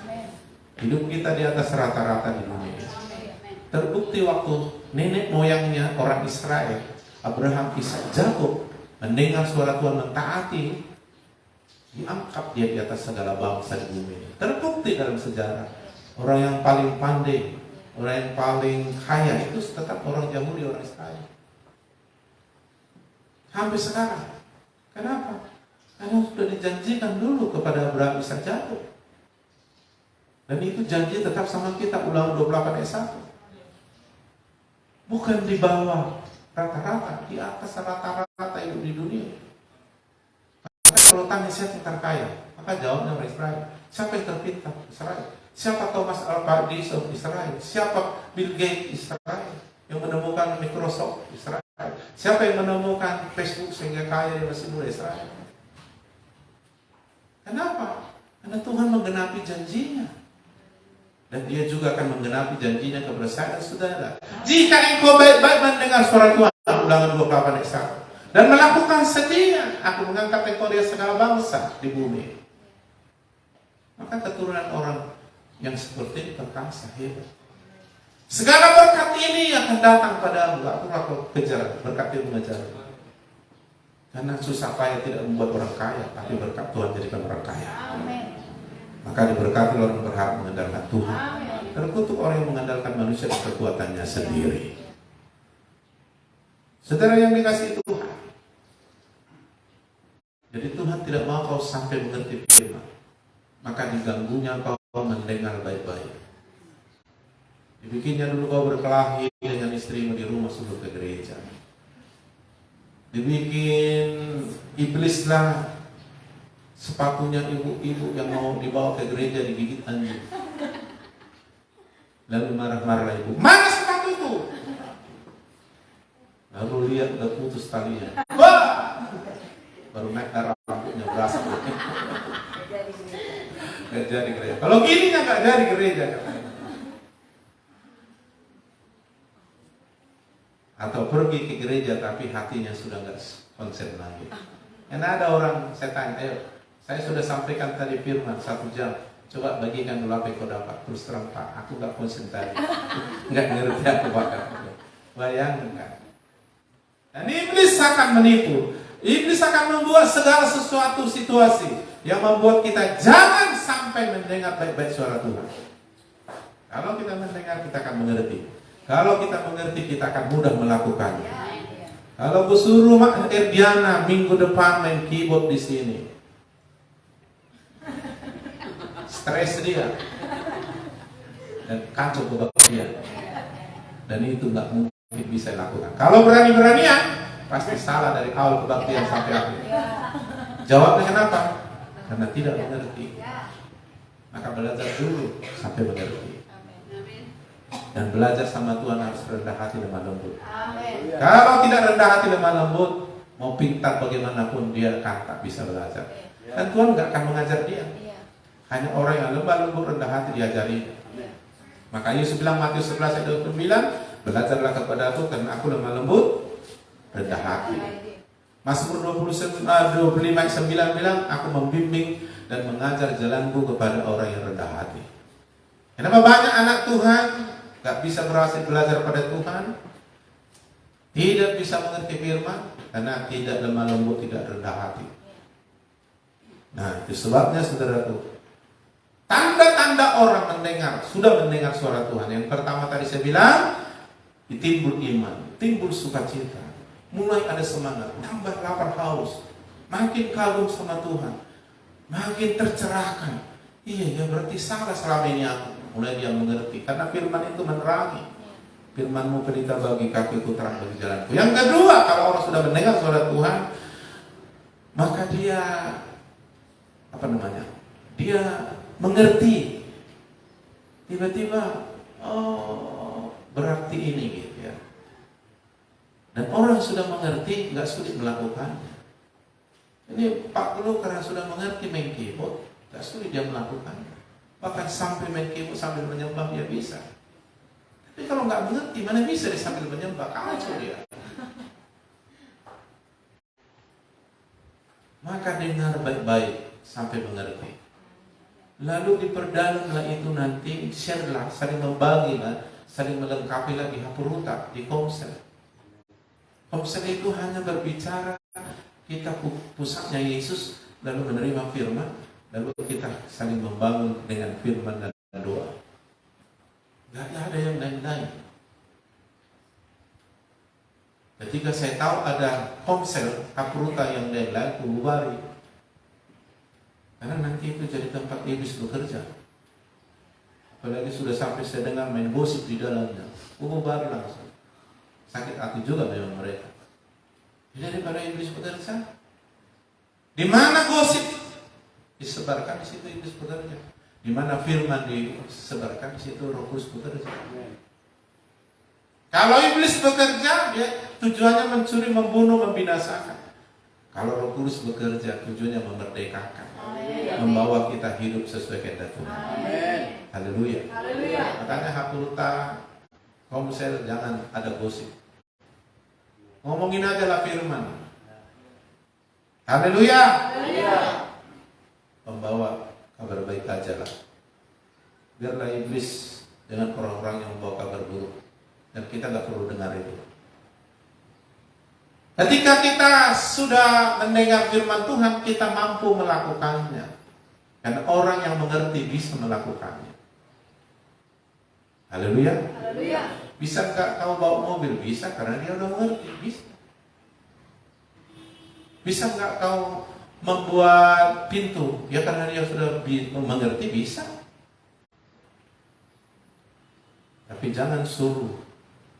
Hidup kita di atas rata-rata di dunia. Terbukti waktu nenek moyangnya orang Israel, Abraham, Ishak, Yakub, mendengar suara Tuhan, mentaati, diangkat dia di atas segala bangsa di bumi. Terbukti dalam sejarah, orang yang paling pandai, orang yang paling kaya itu tetap orang Yahudi, orang Israel. Sampai sekarang. Kenapa? Karena sudah dijanjikan dulu kepada Abraham, Ishak, Yakub. Dan itu janji tetap sama kita. Ulangan 28 ayat 1. Bukan di bawah rata-rata, di atas rata-rata hidup di dunia. Kalau tanya siapa yang terkaya, maka jawabnya orang Israel. Siapa yang terpintar? Israel. Siapa Thomas Alva Edison? Israel. Siapa Bill Gates? Israel. Yang menemukan Microsoft? Israel. Siapa yang menemukan Facebook sehingga kaya di masih muda? Israel. Kenapa? Karena Tuhan menggenapi janjinya. Dan dia juga akan menggenapi janjinya kepada saya dan saudara. Jika engkau baik-baik mendengar suara Tuhan, Ulangan 28 ayat 1, dan melakukan setia, aku mengangkat engkau dari segala bangsa di bumi. Maka keturunan orang yang seperti ini perkasa, hebat. Segala berkat ini akan datang padamu. Aku kejar, berkat itu mengejar. Karena susah payah tidak membuat orang kaya, tapi berkat Tuhan jadikan orang kaya. Maka diberkati orang berhak mengandalkan Tuhan. Terkutuk orang yang mengandalkan manusia dan kekuatannya sendiri. Saudara yang dikasihi Tuhan, jadi Tuhan tidak mau kau sampai mengerti firman, maka diganggunya kau mendengar baik-baik. Dibikinnya dulu kau berkelahi dengan istrimu di rumah sebelum ke gereja. Dibikin iblislah sepatunya ibu-ibu yang mau dibawa ke gereja digigit anjing. Lalu marah-marah ibu, mana sepatuku? Lalu lihat udah putus talinya. Wah! Baru naik darah rambutnya berasa. Gak jadi gereja. Kalau gini gak jadi gereja. Atau pergi ke gereja tapi hatinya sudah gak konsen lagi. Karena ada orang, saya tanya, ayo, saya sudah sampaikan tadi firman 1 jam. Coba bagikan dulu apa yang kau dapat. Terus terang Pak, aku gak konsen tadi. Gak ngerti aku bakal. Bayangkan. Dan iblis akan menipu. Iblis akan membuat segala sesuatu situasi yang membuat kita jangan sampai mendengar baik-baik suara Tuhan. Kalau kita mendengar, kita akan mengerti. Kalau kita mengerti, kita akan mudah melakukannya. Kalau suruh Mak Erdiana minggu depan main keyboard di sini, stres dia dan kacau kebaktian, dan itu nggak mungkin bisa dilakukan. Kalau berani-beranian, pasti salah dari awal kebaktian sampai akhir. Jawabnya kenapa? Karena tidak mengerti. Maka belajar dulu sampai mengerti. Dan belajar sama Tuhan harus rendah hati lemah lembut. Kalau tidak rendah hati lemah lembut, mau pintar bagaimanapun dia akan tak bisa belajar. Dan Tuhan nggak akan mengajar dia. Hanya orang yang lemah lembut rendah hati diajari. Maka Yesus bilang Matius 11 ayat 29, belajarlah kepada aku karena aku lemah lembut rendah hati. Mazmur 25 ayat 9 bilang, aku membimbing dan mengajar jalanku kepada orang yang rendah hati. Kenapa banyak anak Tuhan gak bisa berhasil belajar pada Tuhan, tidak bisa mengerti firman, karena tidak lemah lembut, tidak rendah hati. Nah, itu sebabnya saudaraku, tanda-tanda orang sudah mendengar suara Tuhan. Yang pertama tadi saya bilang, timbul iman, timbul sukacita, mulai ada semangat, tambah lapar haus, makin kagum sama Tuhan, makin tercerahkan. Iya, ya berarti salah selama ini aku. Mulai dia mengerti, karena firman itu menerangi. Firman-Mu pelita bagi kakiku, terang bagi jalanku. Yang kedua, kalau orang sudah mendengar suara Tuhan, maka dia dia mengerti. Tiba-tiba, oh berarti ini gitu ya. Dan orang sudah mengerti, nggak sulit melakukannya. Ini Pak Guru karena sudah mengerti main keyboard, nggak sulit dia melakukannya. Bahkan sampai main keyboard sambil menyembah dia bisa. Tapi kalau nggak mengerti, mana bisa dia sambil menyembah? Kacau dia. Maka dengar baik-baik sampai mengerti. Lalu diperdalamlah itu nanti, share-lah, saling membagilah, saling melengkapi lagi hapuruta di komsel. Komsel itu hanya berbicara, kita pusatnya Yesus, lalu menerima firman, lalu kita saling membangun dengan firman dan doa. Gak ada yang lain-lain. Ketika saya tahu ada komsel, hapuruta yang lain-lain, kububari. Karena nanti itu jadi tempat iblis bekerja. Apalagi sudah sampai saya dengar main gosip di dalamnya, kububari langsung. Sakit hati juga memang mereka. Jadi daripada iblis bekerja, di mana gosip disebarkan, di situ iblis bekerja. Di mana firman disebarkan, di situ Roh Kudus bekerja. Kalau iblis bekerja, dia tujuannya mencuri, membunuh, membinasakan. Kalau Roh Kudus bekerja, tujuannya memerdekakan, membawa kita hidup sesuai kehendak Tuhan. Haleluya. Makanya hapuruta, komsel, jangan ada gosip. Ngomongin aja lah firman. Haleluya. Membawa kabar baik aja lah. Biarlah iblis dengan orang-orang yang membawa kabar buruk Dan kita nggak perlu dengar itu. Ketika kita sudah mendengar firman Tuhan, kita mampu melakukannya. Dan orang yang mengerti bisa melakukannya. Haleluya. Haleluya. Bisa nggak kau bawa mobil? Bisa, karena dia udah mengerti. Bisa. Bisa nggak kau membuat pintu? Ya karena dia sudah mengerti. Bisa. Tapi jangan suruh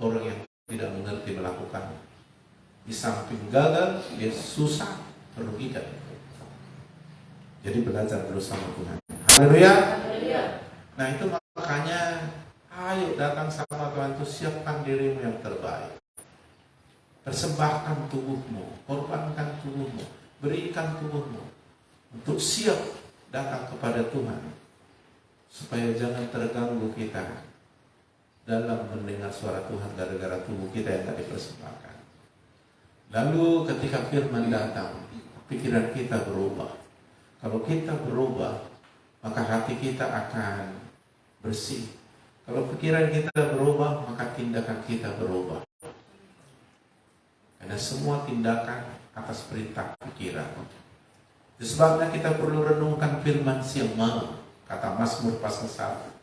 orang yang tidak mengerti melakukannya. Di samping gagal, dia susah, merugikan. Jadi belajar terus sama Tuhan. Haleluya. Nah itu makanya, ayo datang sama Tuhan itu, siapkan dirimu yang terbaik. Persembahkan tubuhmu, korbankan tubuhmu, berikan tubuhmu untuk siap datang kepada Tuhan, supaya jangan terganggu kita dalam mendengar suara Tuhan gara-gara tubuh kita yang tak dipersembahkan. Lalu ketika firman datang, pikiran kita berubah. Kalau kita berubah, maka hati kita akan bersih. Kalau pikiran kita berubah, maka tindakan kita berubah. Karena semua tindakan atas perintah pikiran. Sebabnya kita perlu renungkan firman siang malam, kata Mazmur pasal 1.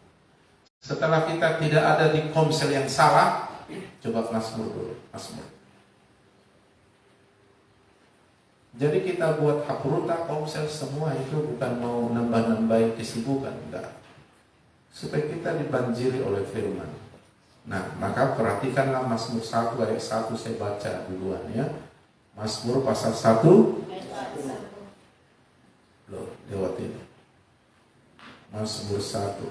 Setelah kita tidak ada di komsel yang salah, coba Mazmur dulu, Mazmur. Jadi kita buat hapruta, komsel, semua itu bukan mau nambah-nambahin kesibukan, enggak. Supaya kita dibanjiri oleh firman. Nah, maka perhatikanlah Mazmur 1 ayat 1, saya baca duluan ya. Mazmur pasal 1. Loh, lewat ini. Mazmur 1.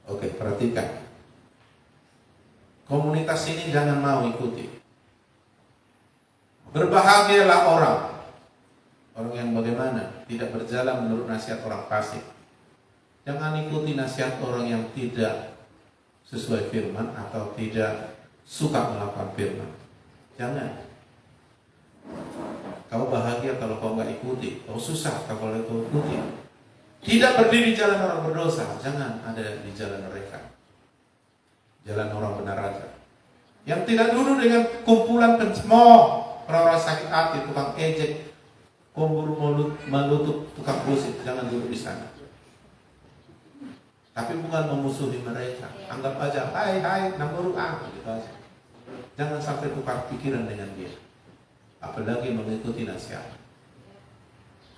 Oke, perhatikan. Komunitas ini jangan mau ikuti. Berbahagialah orang yang bagaimana? Tidak berjalan menurut nasihat orang fasik. Jangan ikuti nasihat orang yang tidak sesuai firman atau tidak suka melakukan firman. Jangan. Kau bahagia kalau kau nggak ikuti. Kau susah kalau kau ikuti. Tidak berdiri jalan orang berdosa. Jangan ada di jalan mereka. Jalan orang benar aja. Yang tidak duduk dengan kumpulan pencemooh, orang-orang sakit hati, tukang ejek, kumpul melutup, tukang gosip. Jangan duduk di sana. Tapi bukan memusuhi mereka. Anggap aja, hai, namuru gitu aja. Jangan sampai tukar pikiran dengan dia. Apalagi mengikuti nasihat.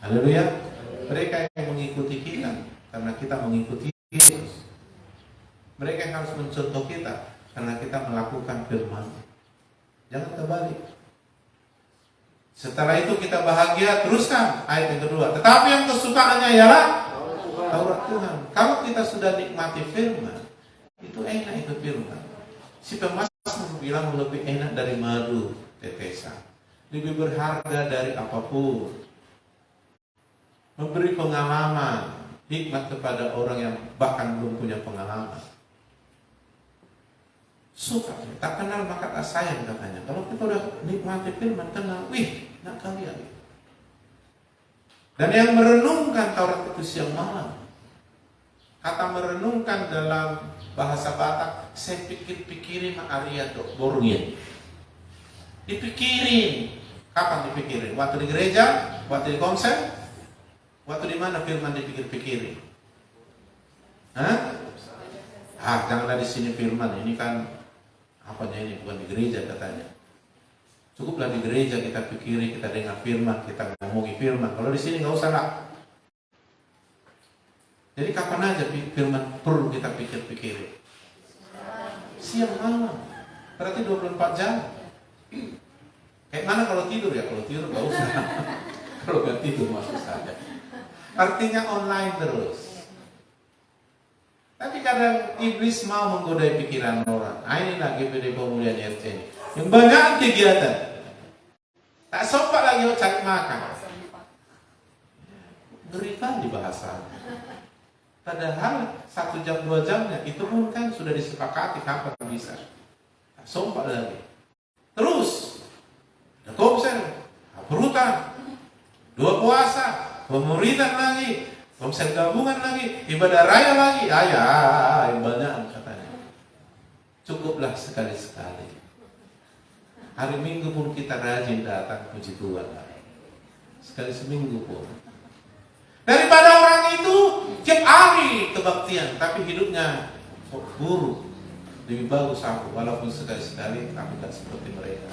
Haleluya. Mereka yang mengikuti kita, karena kita mengikuti Yesus. Mereka yang harus mencontoh kita, karena kita melakukan firman. Jangan terbalik. Setelah itu kita bahagia, teruskan ayat yang kedua. Tetapi yang kesukaannya ialah Taurat Tuhan. Kalau kita sudah nikmati firman, itu enak itu firman. Si pemasmur bilang lebih enak dari madu tetesan, lebih berharga dari apapun. Memberi pengalaman, hikmat kepada orang yang bahkan belum punya pengalaman. Suka, tak kenal maka tak sayang katanya. Kalau kita udah nikmati firman, kenal, wih, nak kalian. Dan yang merenungkan Taurat itu siang malam. Kata merenungkan dalam bahasa Batak, saya pikir-pikirin Arya tuh, borungin. Dipikirin. Kapan dipikirin? Waktu di gereja? Waktu di konser? Waktu di mana firman dipikir-pikirin? Hah? Janganlah di sini firman. Ini kan apanya ini, bukan di gereja katanya. Cukuplah di gereja kita pikiri, kita dengar firman, kita ngomongi firman. Kalau di sini nggak usah lah. Jadi kapan aja firman perlu kita pikir-pikirin? Siang malam. Berarti 24 jam. Kayak mana kalau tidur ya? Kalau tidur nggak usah. Kalau nggak tidur masuk saja. Artinya online terus. Tapi kadang iblis mau menggodai pikiran orang. Inilah GPD Pemulihan RC ini. Yang banyak kegiatan. Tak sempat lagi cari makan. Berikan di bahasa. Padahal 1 jam 2 jamnya itu pun kan sudah disepakati kapan bisa. Tak sempat lagi. Terus ada konser, perutan, 2 puasa, pemuridan lagi, konser gabungan lagi, ibadah raya lagi. Yang banyak katanya. cukuplah sekali-sekali. Hari Minggu pun kita rajin datang, puji Tuhan. Sekali seminggu pun. Daripada orang itu tiap hari kebaktian, tapi hidupnya buruk. Lebih bagus aku, walaupun sekali-sekali, tapi tidak seperti mereka.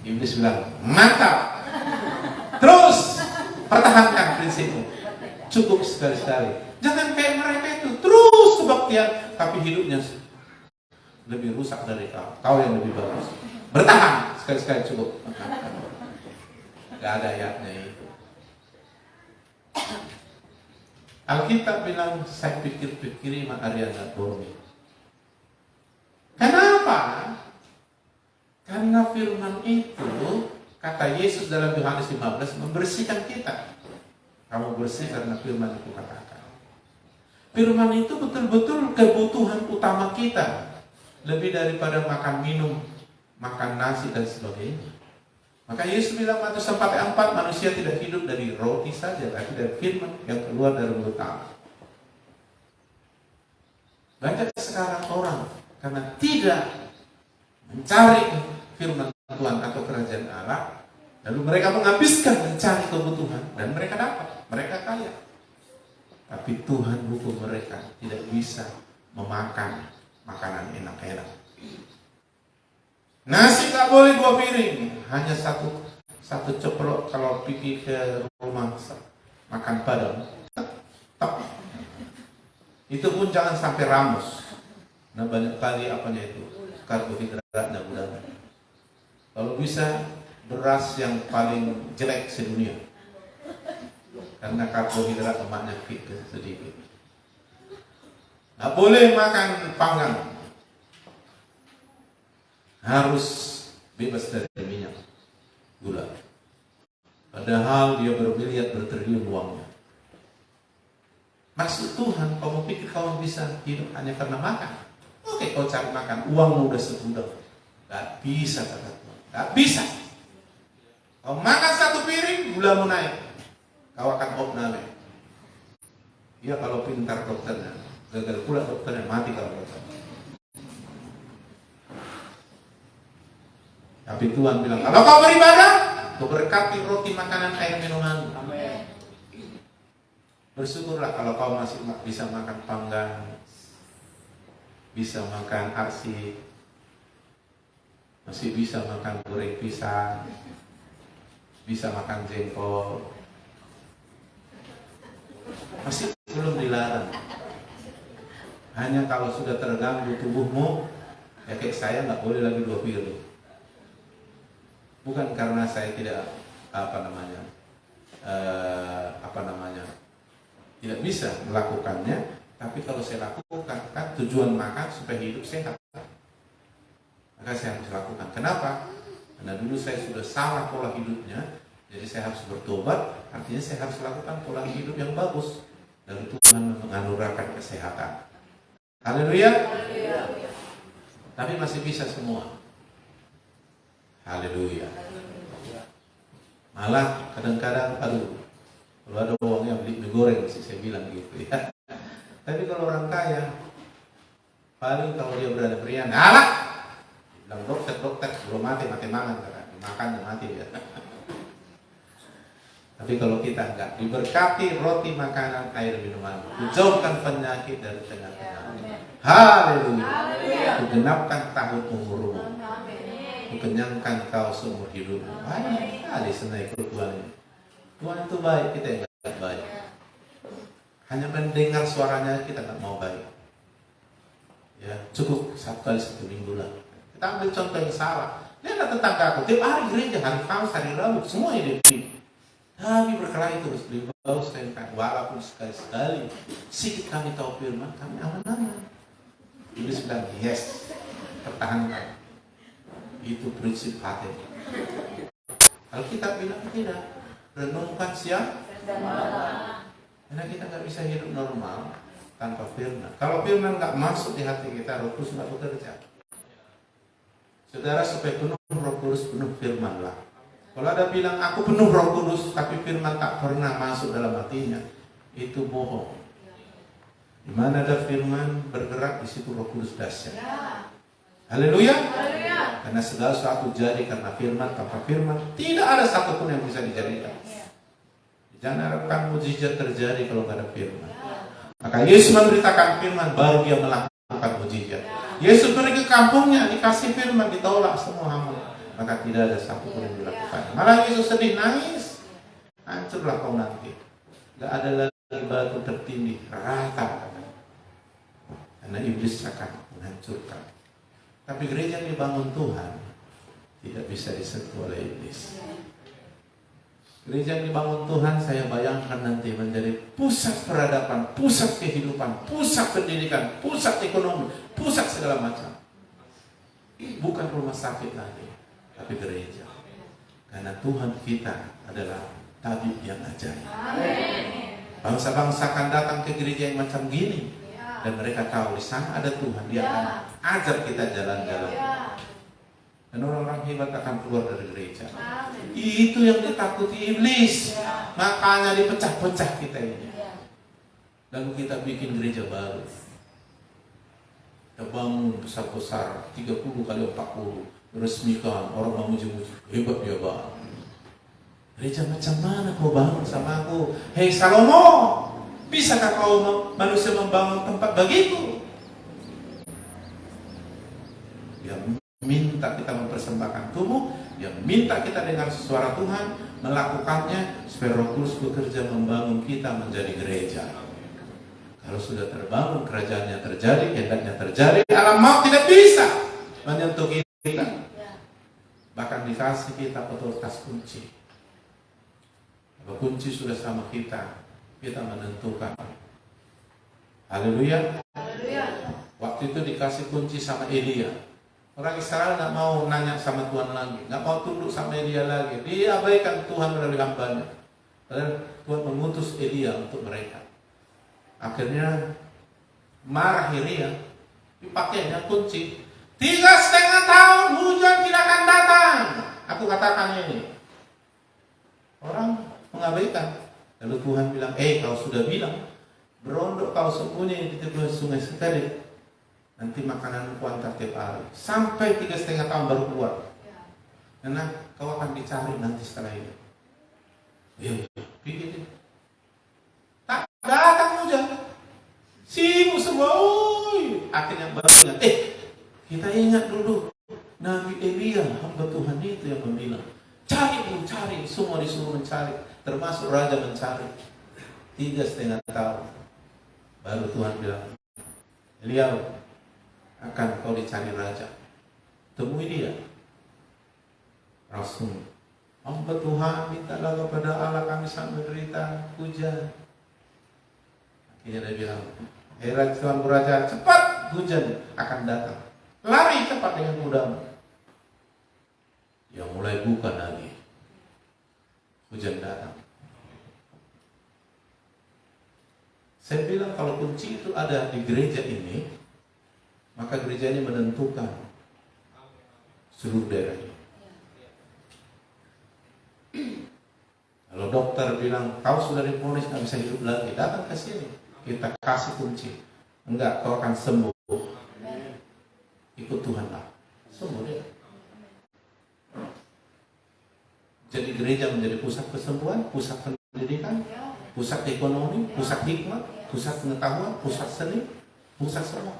Iblis bilang, mantap. Terus pertahankan prinsipmu. Cukup sekali-sekali. Jangan kayak mereka itu terus kebaktian, tapi hidupnya lebih rusak dari kau. Kau yang lebih bagus. Bertahan sekali-sekali cukup. Gak ada ayatnya itu. Alkitab bilang, saya pikir-pikiri Mak Ariana Boni. Kenapa? Karena firman itu, kata Yesus dalam Yohanes 15, membersihkan kita. Kamu bersih karena firman itu katakan. Firman itu betul-betul kebutuhan utama kita. Lebih daripada makan minum, makan nasi dan sebagainya. Maka Yesus bilang Matius 4:4, manusia tidak hidup dari roti saja, tapi dari firman yang keluar dari mulut Allah. Banyak sekarang orang karena tidak mencari firman Tuhan atau kerajaan Allah, lalu mereka menghabiskan mencari kebutuhan dan mereka dapat, mereka kaya. Tapi Tuhan hukum mereka tidak bisa memakan makanan enak-enak. Nasi tak boleh 2 piring, hanya satu ceplok. Kalau pergi ke rumah makan padang, itu pun jangan sampai ramus. Nah banyak kali apanya itu karbohidratnya gudang. Kalau bisa beras yang paling jelek sedunia, karena karbohidrat lemaknya sedikit. Nggak boleh makan panggang. Harus bebas dari minyak, gula. Padahal dia bermiliar bertriliun uangnya. Maksud Tuhan, kamu pikir kamu bisa hidup hanya karena makan? Oke, kau cari makan, uangmu udah segudang. Gak bisa, kata Tuhan. Gak bisa. Kau makan 1 piring, gulamu naik. Kau akan opname. Ya kalau pintar dokternya, gagal pula dokternya, mati kalau dokter. Tapi Tuhan bilang, kalau kau beribadah, kau berkati roti, makanan, air, minuman. Amin. Bersyukurlah kalau kau masih bisa makan panggang, bisa makan arsik, masih bisa makan goreng pisang, bisa makan jengkol. Masih belum dilarang. Hanya kalau sudah terganggu tubuhmu, ya kayak saya nggak boleh lagi 2 piring. Bukan karena saya tidak tidak bisa melakukannya, tapi kalau saya lakukan, kan tujuan makan supaya hidup sehat, maka saya harus lakukan. Kenapa? Karena dulu saya sudah salah pola hidupnya, jadi saya harus bertobat. Artinya saya harus lakukan pola hidup yang bagus, dan Tuhan menganugerahkan kesehatan. Haleluya. Tapi masih bisa semua. Haleluya. Malah kadang-kadang, kalau ada uang yang beli mie goreng sih, saya bilang gitu ya. Tapi kalau orang kaya, paling kalau dia berada berian, bilang dokter belum mati mangan, makan mati ya. Tapi kalau kita enggak, diberkati roti, makanan, air, minuman, dijauhkan penyakit dari tengah-tengah. Haleluya. Digenapkan tahun umurmu. Kenyangkan kau seumur hidupmu. Banyak kali senai Tuhan ini. Tuhan itu baik, kita yang tidak baik. Hanya mendengar suaranya kita tidak mau baik. Ya, cukup 1 kali 1 minggu lah. Kita ambil contoh yang salah. Dia ada tetangga aku, tiap hari gereja, hari Kamis, hari Rabu, semua ini. Tapi berkelahi terus, lebih bagus kan, walaupun sekali-sekali sedikit kami tahu firman, kami aman-aman. Iblis bilang, yes, pertahankan. Itu prinsip hati. Kalau kita bilang tidak, renungkan siang dan malam. Karena kita nggak bisa hidup normal tanpa firman. Kalau firman nggak masuk di hati kita, Roh Kudus nggak bekerja. Saudara, supaya penuh Roh Kudus, penuh firman lah. Kalau ada bilang aku penuh Roh Kudus, tapi firman tak pernah masuk dalam hatinya, itu bohong. Di mana ada firman bergerak, di situ Roh Kudus dahsyat. Haleluya. Karena segala sesuatu jadi karena firman, tanpa firman tidak ada satupun yang bisa dijadikan. Jangan harapkan mujizat terjadi kalau nggak ada firman. Maka Yesus memberitakan firman, baru dia melakukan mujizat. Yesus pergi ke kampungnya, dikasih firman, ditolak semua hamba. Maka tidak ada satupun yang dilakukan. Malah Yesus sedih, nangis. Hancurlah kau nanti. Gak ada lagi batu tertindih, rata. Karena iblis akan menghancurkan. Tapi gereja yang dibangun Tuhan tidak bisa disentuh oleh iblis. Gereja yang dibangun Tuhan, saya bayangkan nanti menjadi pusat peradaban, pusat kehidupan, pusat pendidikan, pusat ekonomi, pusat segala macam. Bukan rumah sakit lagi, tapi gereja. Karena Tuhan kita adalah tabib yang ajaib. Bangsa-bangsa akan datang ke gereja yang macam gini, dan mereka tahu di sana ada Tuhan. Dia akan ajar kita jalan-jalan. Dan orang-orang hebat akan keluar dari gereja. Itu yang ditakuti iblis. Makanya dipecah-pecah kita ini. Lalu kita bikin gereja baru. Kita bangun besar-besar 30 kali 40. Resmikan, orang memuji-muji. Hebat dia bang. Gereja macam mana kau bangun sama aku? Hei Salomo, bisakah kau manusia membangun tempat begitu? Dia minta kita mempersembahkan tubuh, dia minta kita dengar suara Tuhan, melakukannya supaya Roh Kudus bekerja membangun kita menjadi gereja. Kalau sudah terbangun, kerajaannya terjadi, kehendaknya terjadi, alam maut tidak bisa menyentuh kita. Bahkan dikasih kita otoritas kunci. Kalau kunci sudah sama kita, kita menentukan. Haleluya. Waktu itu dikasih kunci sama Elia. Orang Israel nggak mau nanya sama Tuhan lagi, nggak mau tunduk sama Elia lagi. Dia abaikan Tuhan melalui hambanya. Padahal Tuhan mengutus Elia untuk mereka. Akhirnya marah Elia, dipakainya kunci. 3,5 tahun hujan tidak akan datang. Aku katakan ini. Orang mengabaikan. Lalu Tuhan bilang, kau sudah bilang, berondok kau sembunyi di tepi sungai Skerit. Nanti makanan antar tiap hari. Sampai 3,5 tahun baru keluar. Karena kau akan dicari nanti setelah ini. Pikir. Tak datang hujan. Sibuk semua. Akhirnya baru ingat. Kita ingat dulu. Nabi Elia, hamba Tuhan itu yang membilang. Cari. Semua disuruh mencari. Termasuk raja mencari. 3,5 tahun. Baru Tuhan bilang, Elia, akan kau dicari raja. Temui dia. Langsung, hamba Tuhan, mintalah kepada Allah, kami sangat menderita hujan. Akhirnya dia bilang, Raja Tuhan Raja, cepat hujan akan datang. Lari cepat dengan kudamu. Yang mulai bukan lagi. Hujan datang. Saya bilang kalau kunci itu ada di gereja ini, maka gereja ini menentukan seluruh daerah ini. Kalau dokter bilang kau sudah diponis nggak bisa hidup lagi, datang ke sini, kita kasih kunci. Enggak, kau akan sembuh. Ikut Tuhan lah, sembuh dia. Jadi gereja menjadi pusat kesembuhan, pusat pendidikan, pusat ekonomi, pusat hikmah, pusat pengetahuan, pusat seni, pusat semua.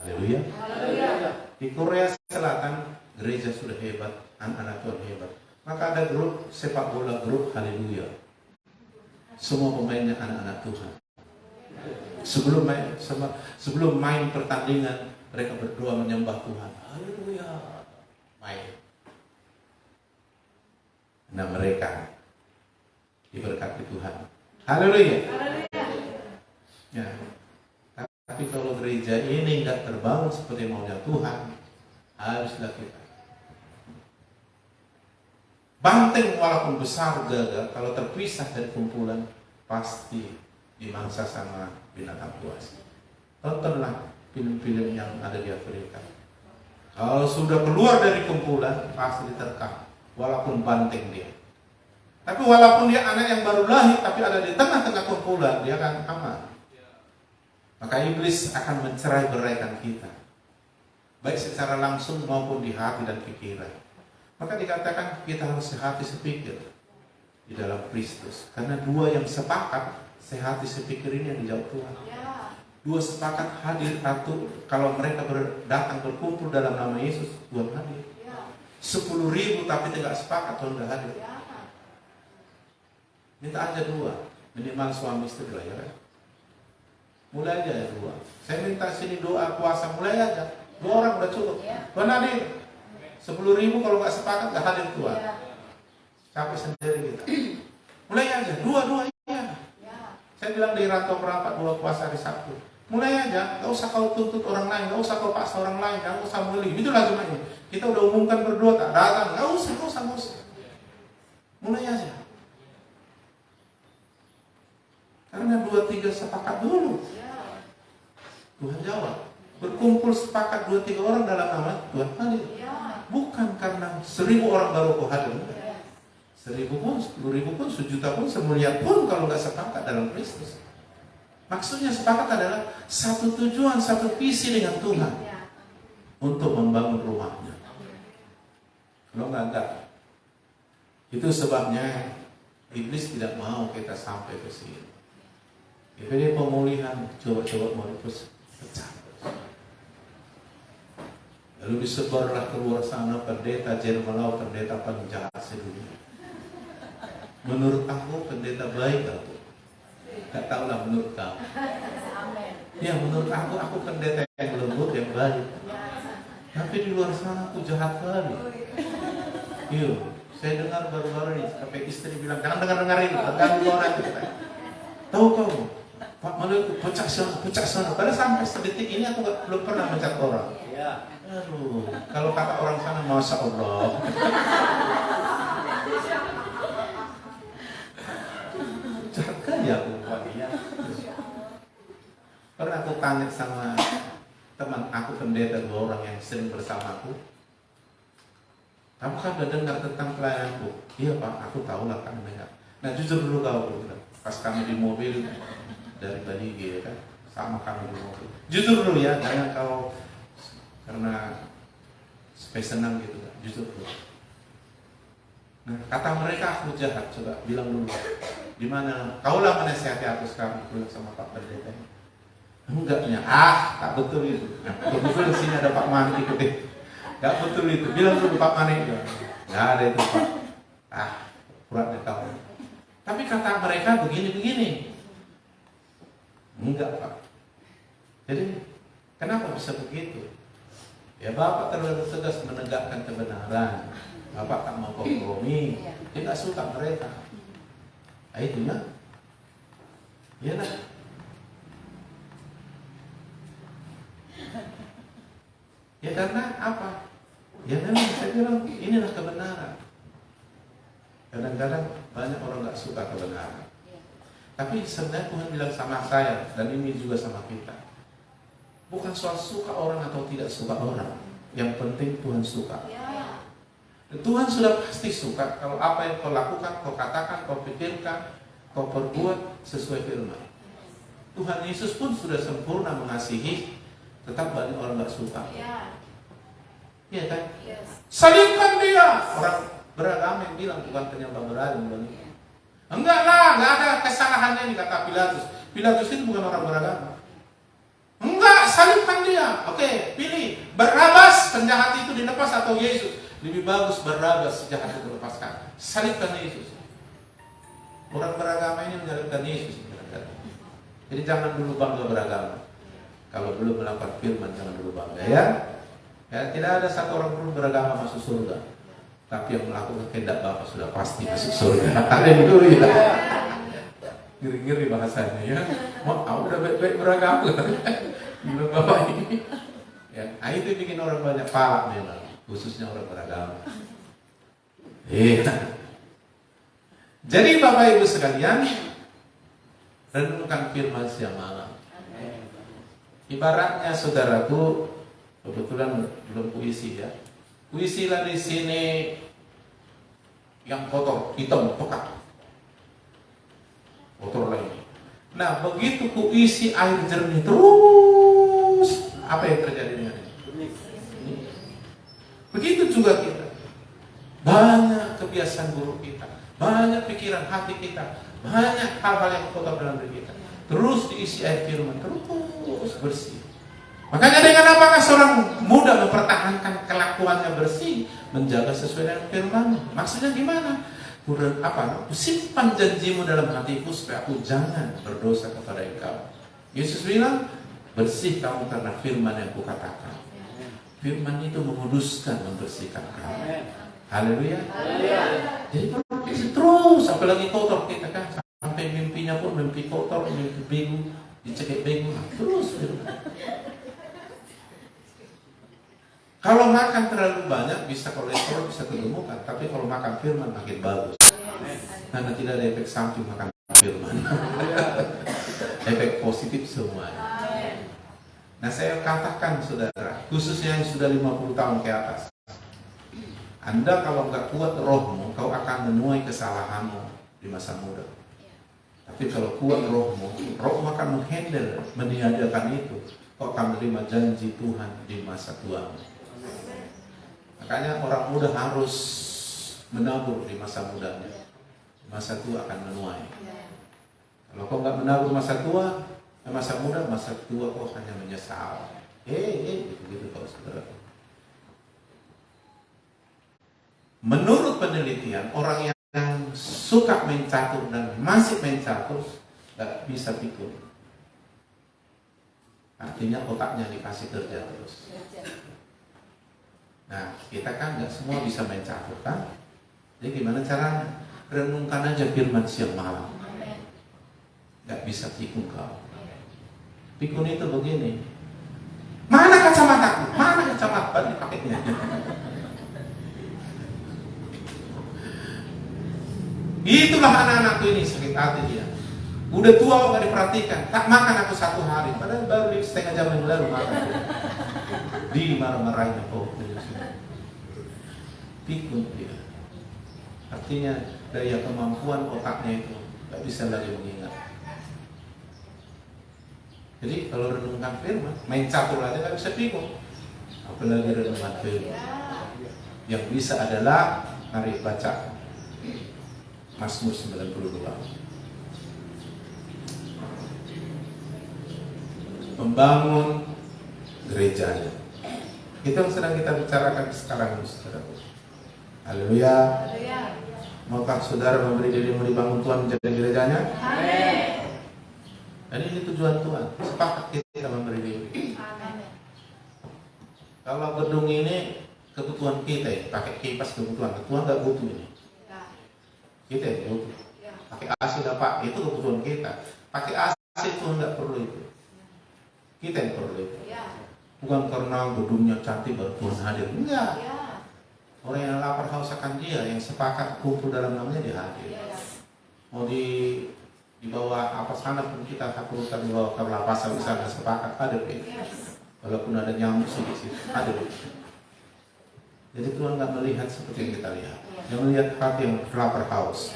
Haleluya. Di Korea Selatan gereja sudah hebat, anak-anak Tuhan hebat. Maka ada grup sepak bola, grup Haleluya. Semua pemainnya anak-anak Tuhan. Sebelum main pertandingan, mereka berdoa menyembah Tuhan. Haleluya. Main. Nah mereka diberkati Tuhan. Haleluya. Ya. Tapi kalau gereja ini nggak terbangun seperti maunya Tuhan, haruslah kita banteng walaupun besar gagal, kalau terpisah dari kumpulan pasti dimangsa sama binatang buas. Tontonlah film-film yang ada di Afrika. Kalau sudah keluar dari kumpulan pasti diterkam, walaupun banteng dia. Tapi walaupun dia anak yang baru lahir, tapi ada di tengah-tengah kumpulan, dia akan aman. maka iblis akan mencerai-beraikan kita, baik secara langsung maupun di hati dan pikiran. Maka dikatakan kita harus sehati sepikir di dalam Kristus, karena dua yang sepakat sehati sepikir ini yang dijawab Tuhan. Dua sepakat hadir atau kalau mereka datang berkumpul dalam nama Yesus, Tuhan hadir. 10.000 tapi tidak sepakat, Tuhan tidak hadir. Minta aja dua, minimal suami istri lah ya kan. Mulai aja ya dua. Saya minta sini doa puasa, mulai aja. 2 orang udah cukup. Tuhan hadir. 10.000 kalau nggak sepakat nggak hadir Tuhan. Capek sendiri kita. Mulai aja, dua iya. Saya bilang di Rantau Perapat 2 puasa hari Sabtu. Mulai aja, nggak usah kau tuntut orang lain, nggak usah kau paksa orang lain, nggak usah beli. Itulah semuanya. Kita udah umumkan berdua tak datang, nggak usah. Mulai aja. Karena 2-3 sepakat dulu. Tuhan jawab. Berkumpul sepakat 2-3 orang dalam nama Tuhan hadir. Bukan karena 1.000 orang baru kau hadir. 1.000 pun, 10.000 pun, 1.000.000 pun, 1.000.000 pun kalau nggak sepakat dalam Kristus. Maksudnya sepakat adalah satu tujuan, satu visi dengan Tuhan untuk membangun rumahnya. Kalau nggak ada, itu sebabnya iblis tidak mau kita sampai ke sini. Jadi pemulihan coba-coba mau pecah. Lalu disebarlah keluar sana pendeta Jermalau, pendeta paling jahat sedunia. Menurut aku pendeta baik aku. Gak tahu lah menurut kamu. Ya menurut aku pendeta yang lembut, yang baik. Tapi di luar sana aku jahat kali. Iya, saya dengar baru-baru ini sampai istri bilang jangan dengar-dengarin, ganggu orang kita. Tahu kamu, Pak Malu pecah sana. Padahal sampai sedetik ini aku belum pernah mencat orang. Aduh, kalau kata orang sana, masya Allah. Jahat kali aku. Pernah aku tanya sama teman aku pendeta 2 orang yang sering bersamaku. Kamu kan udah dengar tentang pelayananku? Iya Pak, aku tahu lah kamu dengar. Nah jujur dulu kau, pas kami di mobil dari Badigi ya kan, sama kami di mobil. Jujur dulu ya, jangan kau karena supaya senang gitu kan, jujur dulu. Nah kata mereka aku jahat, coba bilang dulu. Di mana? Kaulah menasihati aku sekarang, bilang sama Pak Pendeta. Enggaknya, tak betul itu. Nah, betul di sini ada Pak Mani gede. Gak betul itu. Bilang dulu Pak Mani itu. Gak ada itu Pak. Kurang tahu. Tapi kata mereka begini. Enggak Pak. Jadi kenapa bisa begitu? Ya Bapak terlalu tegas menegakkan kebenaran. Bapak tak mau kompromi. Dia gak suka mereka. Nah itu ya. Iya lah. Ya karena apa? Ya memang saya bilang inilah kebenaran. Kadang-kadang banyak orang gak suka kebenaran. Tapi sebenarnya Tuhan bilang sama saya, dan ini juga sama kita. Bukan soal suka orang atau tidak suka orang. Yang penting Tuhan suka. Dan Tuhan sudah pasti suka kalau apa yang kau lakukan, kau katakan, kau pikirkan, kau perbuat sesuai firman. Tuhan Yesus pun sudah sempurna mengasihi, tetap banyak orang gak suka. Iya kan? Salibkan dia. Orang beragama yang bilang bukan penyembah berhala. Enggak lah, enggak ada kesalahannya ini kata Pilatus. Pilatus itu bukan orang beragama. Enggak, salibkan dia. Oke, pilih Barabas penjahat itu dilepas atau Yesus. Lebih bagus Barabas penjahat itu dilepaskan. Salibkan Yesus. Orang beragama ini menyalibkan Yesus. Jadi jangan dulu bangga beragama. Kalau belum melakukan firman jangan dulu bangga ya. Ya, tidak ada satu orang pun beragama masuk surga. Tapi yang melakukan kehendak Bapa sudah pasti masuk surga. Haleluya. Ngeri-ngeri bahasanya ya. Mau udah baik-baik beragama. Bilang Bapak ini. Ya, itu bikin orang banyak palak memang, khususnya orang beragama. Jadi Bapak Ibu sekalian, renungkan firman siang malam. Ibaratnya saudaraku, kebetulan belum puisi ya. Puisilah di sini yang kotor, hitam, pekat. Kotor lagi. Nah, begitu ku isi air jernih terus, apa yang terjadi dengan ini? Begitu juga kita. Banyak kebiasaan buruk kita, banyak pikiran hati kita, banyak hal-hal yang kotor dalam diri kita. Terus diisi air firman, terus bersih. Makanya dengan apakah seorang muda mempertahankan kelakuannya bersih, menjaga sesuai dengan firman? Maksudnya gimana? Simpan janjimu dalam hatiku supaya aku jangan berdosa kepada engkau. Yesus bilang, bersih kamu karena firman yang kukatakan. Firman itu menguduskan, membersihkan kamu. Haleluya. Jadi terus, apalagi kotor kita kan, sampai mimpinya pun mimpi kotor, mimpi bingung, dicekik bingung, terus firman. Kalau makan terlalu banyak bisa kolesterol, bisa kegemukan. Tapi kalau makan firman makin bagus. Karena tidak ada efek samping makan firman. Efek positif semuanya. Nah, saya katakan saudara, khususnya yang sudah 50 tahun ke atas, Anda kalau nggak kuat rohmu, kau akan menuai kesalahanmu di masa muda. Tapi kalau kuat rohmu akan menghandle, meniadakan itu. Kau akan menerima janji Tuhan di masa tuamu. Makanya orang muda harus menabur di masa mudanya. Masa tua akan menuai. Kalau kau nggak menabur masa tua, masa muda, masa tua kau hanya menyesal. Gitu kau saudara. Menurut penelitian, orang yang suka main catur dan masih main catur nggak bisa pikun. Artinya otaknya dikasih kerja terus. Nah, kita kan nggak semua bisa main catur kan? Jadi gimana caranya? Renungkan aja firman siang malam. Nggak bisa pikun kau. Pikun itu begini. Mana kacamataku? Mana kacamata dipakainya? Itulah anak-anakku ini sakit hati dia. Udah tua nggak diperhatikan. Tak makan aku 1 hari. Padahal baru setengah jam yang lalu makan. Dimarah-marahin kau. Pikun dia. Artinya daya kemampuan otaknya itu nggak bisa lagi mengingat. Jadi kalau renungkan firman, main catur aja nggak bisa pikun. Apalagi renungan firman. Yang bisa adalah, mari baca Mazmur 92. Membangun gerejanya. Itu yang sedang kita bicarakan sekarang, saudara. Haleluya. Maukah saudara memberi dirimu dibangun Tuhan menjadi gerejanya? Amin. Dan ini tujuan Tuhan. Sepakat kita memberi diri. Amin. Kalau gedung ini kebutuhan kita, pakai kipas kebutuhan. Tuhan nggak butuh ini. Kita yang butuh. Pakai AC dapat, itu kebutuhan kita. Pakai AC Tuhan nggak perlu itu. Kita yang perlu itu. Bukan karena gedungnya cantik baru Tuhan hadir. Enggak. Orang yang lapar haus akan dia, yang sepakat kumpul dalam namanya dia hadir. Mau di bawah apa sana pun kita takutkan di bawah kabel pasal di sana sepakat hadir. Walaupun ada nyamuk sih di situ hadir. Jadi Tuhan nggak melihat seperti yang kita lihat. Dia melihat hati yang lapar haus.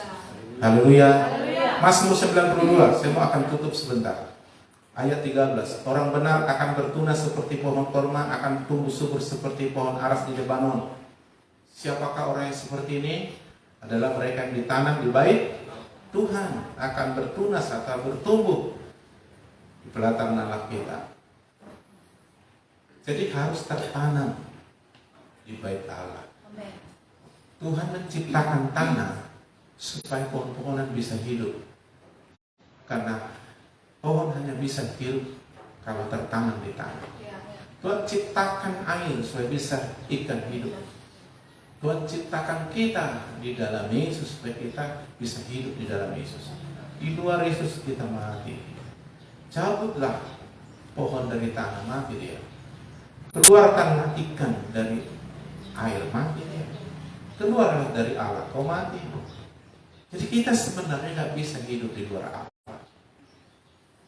Haleluya. Mazmur 92. Saya mau akan tutup sebentar. Ayat 13. Orang benar akan bertunas seperti pohon korma, akan tumbuh subur seperti pohon aras di Lebanon. Siapakah orang yang seperti ini? Adalah mereka yang ditanam di bait Tuhan, akan bertunas atau bertumbuh di pelataran Allah kita. Jadi harus tertanam di bait Allah. Tuhan menciptakan tanah supaya pohon-pohonan bisa hidup. Karena pohon hanya bisa hidup kalau tertanam di tanah. Tuhan ciptakan air supaya bisa ikan hidup. Tuhan ciptakan kita di dalam Yesus supaya kita bisa hidup di dalam Yesus. Di luar Yesus kita mati. Cabutlah pohon dari tanah, mati dia. Keluarkanlah ikan dari air, mati dia. Keluarlah dari Allah, kau mati. Jadi kita sebenarnya nggak bisa hidup di luar Allah.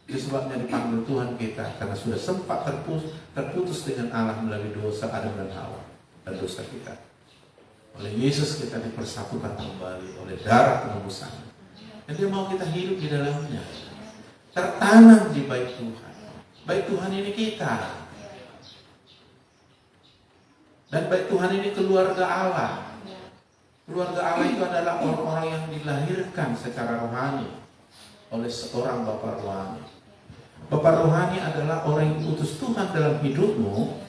Itu sebabnya dipanggil Tuhan kita, karena sudah sempat terputus dengan Allah melalui dosa Adam dan Hawa dan dosa kita. Oleh Yesus kita dipersatukan kembali oleh darah penebusan. Dan dia mau kita hidup di dalamnya. tertanam di bait Tuhan. Bait Tuhan ini kita. Dan bait Tuhan ini keluarga Allah. Keluarga Allah itu adalah orang-orang yang dilahirkan secara rohani oleh seorang Bapa rohani. Bapa rohani adalah orang yang diutus Tuhan dalam hidupmu,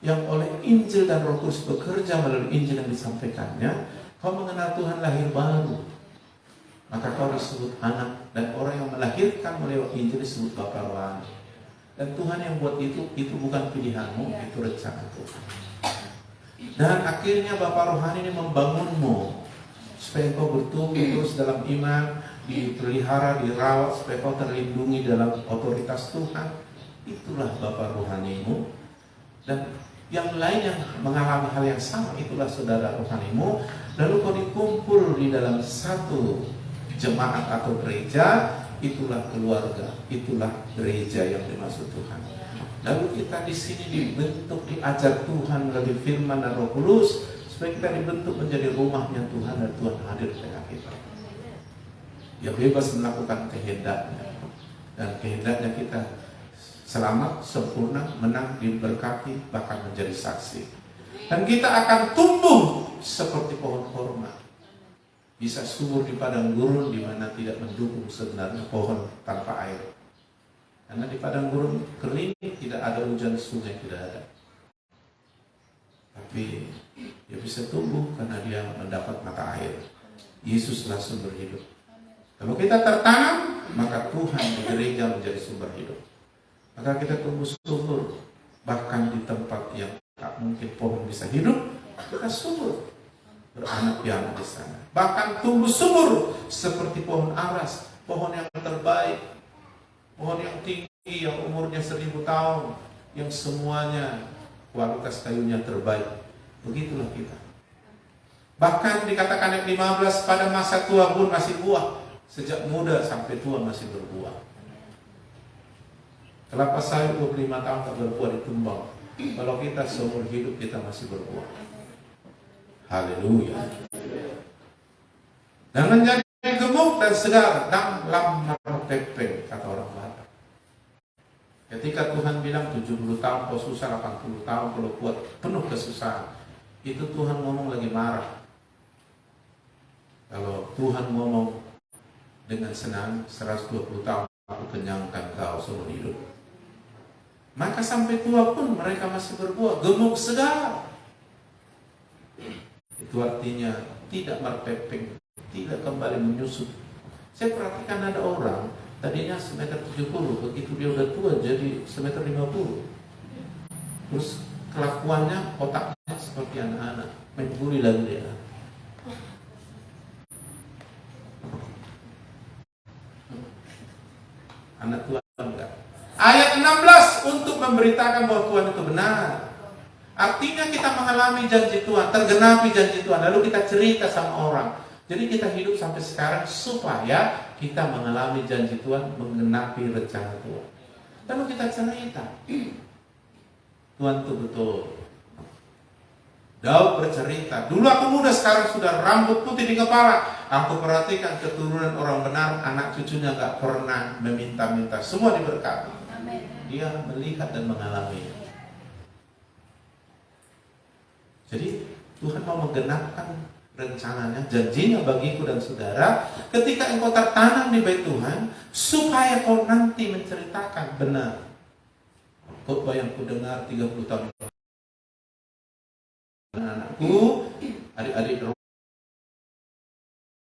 yang oleh Injil dan Roh Kudus bekerja melalui Injil yang disampaikannya, kau mengenal Tuhan lahir baru. Maka kau disebut anak, dan orang yang melahirkan melalui Injil disebut Bapa rohani. Dan Tuhan yang buat itu bukan pilihanmu, itu rencana Tuhan. Dan akhirnya Bapa rohani ini membangunmu supaya kau bertumbuh terus dalam iman, dipelihara, dirawat, supaya kau terlindungi dalam otoritas Tuhan. Itulah Bapa rohanimu. Dan yang lain yang mengalami hal yang sama, itulah saudara rohanimu. Lalu kau dikumpul di dalam satu jemaat atau gereja, itulah keluarga, itulah gereja yang dimaksud Tuhan. Lalu kita di sini dibentuk, diajar Tuhan melalui firman dan Roh Kudus, supaya kita dibentuk menjadi rumahnya Tuhan, dan Tuhan hadir di tengah kita. Ya, bebas melakukan kehendaknya, dan kehendaknya kita selamat, sempurna, menang, diberkati, bahkan menjadi saksi. Dan kita akan tumbuh seperti pohon korma, bisa subur di padang gurun, di mana tidak mendukung sebenarnya pohon tanpa air. Karena di padang gurun kering, tidak ada hujan, sungai tidak ada. Tapi dia bisa tumbuh karena dia mendapat mata air. Yesuslah sumber hidup. Kalau kita tertanam, maka Tuhan di gereja menjadi sumber hidup. Maka kita tumbuh subur. Bahkan di tempat yang tak mungkin pohon bisa hidup, kita subur, beranak piana di sana. Bahkan tumbuh subur seperti pohon aras, pohon yang terbaik, pohon yang tinggi, yang umurnya 1000 tahun, yang semuanya kualitas kayunya terbaik. Begitulah kita. Bahkan dikatakan ayat 15, pada masa tua pun masih buah. Sejak muda sampai tua masih berbuah. Kelapa sawit 25 tahun tak berbuah ditumbang. Kalau kita seumur hidup kita masih berbuah. Haleluya. Dan menjadi gemuk dan segar dan lam martepeng, kata orang Batak. Ketika Tuhan bilang 70 tahun kau susah, 80 tahun kalau kuat, penuh kesusahan, itu Tuhan ngomong lagi marah. Kalau Tuhan ngomong dengan senang, 120 tahun aku kenyangkan kau seumur hidup, maka sampai tua pun mereka masih berbuah, gemuk segar. Itu artinya tidak merpepeng, tidak kembali menyusut. Saya perhatikan ada orang tadinya 1,70 m, begitu dia udah tua jadi 1,50 m. Terus kelakuannya, otaknya seperti anak-anak, main buri lagi dia. Anak Tuhan enggak. Ayat 16 untuk memberitakan bahwa Tuhan itu benar. Artinya kita mengalami janji Tuhan, tergenapi janji Tuhan, lalu kita cerita sama orang. Jadi kita hidup sampai sekarang supaya kita mengalami janji Tuhan, menggenapi rencana Tuhan. Lalu kita cerita, Tuhan itu betul. Daud bercerita, dulu aku muda, sekarang sudah rambut putih di kepala. Aku perhatikan keturunan orang benar, anak cucunya gak pernah meminta-minta, semua diberkati. Dia melihat dan mengalami. Jadi Tuhan mau menggenapkan rencananya, janjinya bagiku dan saudara, ketika engkau tertanam di bait Tuhan, supaya kau nanti menceritakan benar. Khotbah yang ku dengar 30 tahun anakku, adik-adik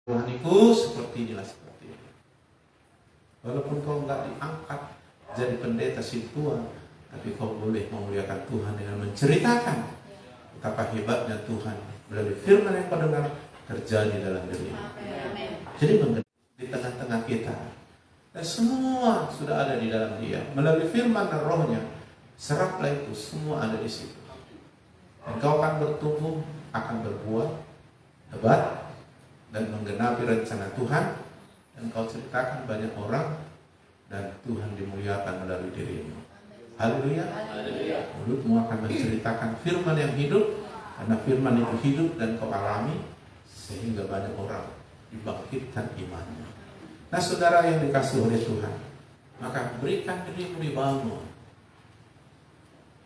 rohaniku seperti inilah, seperti ini. Walaupun kau enggak diangkat jadi pendeta tua, tapi kau boleh memuliakan Tuhan dengan menceritakan betapa hebatnya Tuhan melalui firman yang kau dengar terjadi dalam dirimu. Jadi di tengah-tengah kita, dan semua sudah ada di dalam Dia melalui firman dan Rohnya. Seraplah itu, semua ada di situ. Engkau akan bertumbuh, akan berbuah hebat dan menggenapi rencana Tuhan, dan kau ceritakan banyak orang, dan Tuhan dimuliakan melalui dirimu. Haleluya. Mulutmu akan menceritakan firman yang hidup, karena firman itu hidup dan kau alami, sehingga banyak orang dibangkitkan imannya. Nah saudara yang dikasihi oleh Tuhan, maka berikan dirimu dibangun.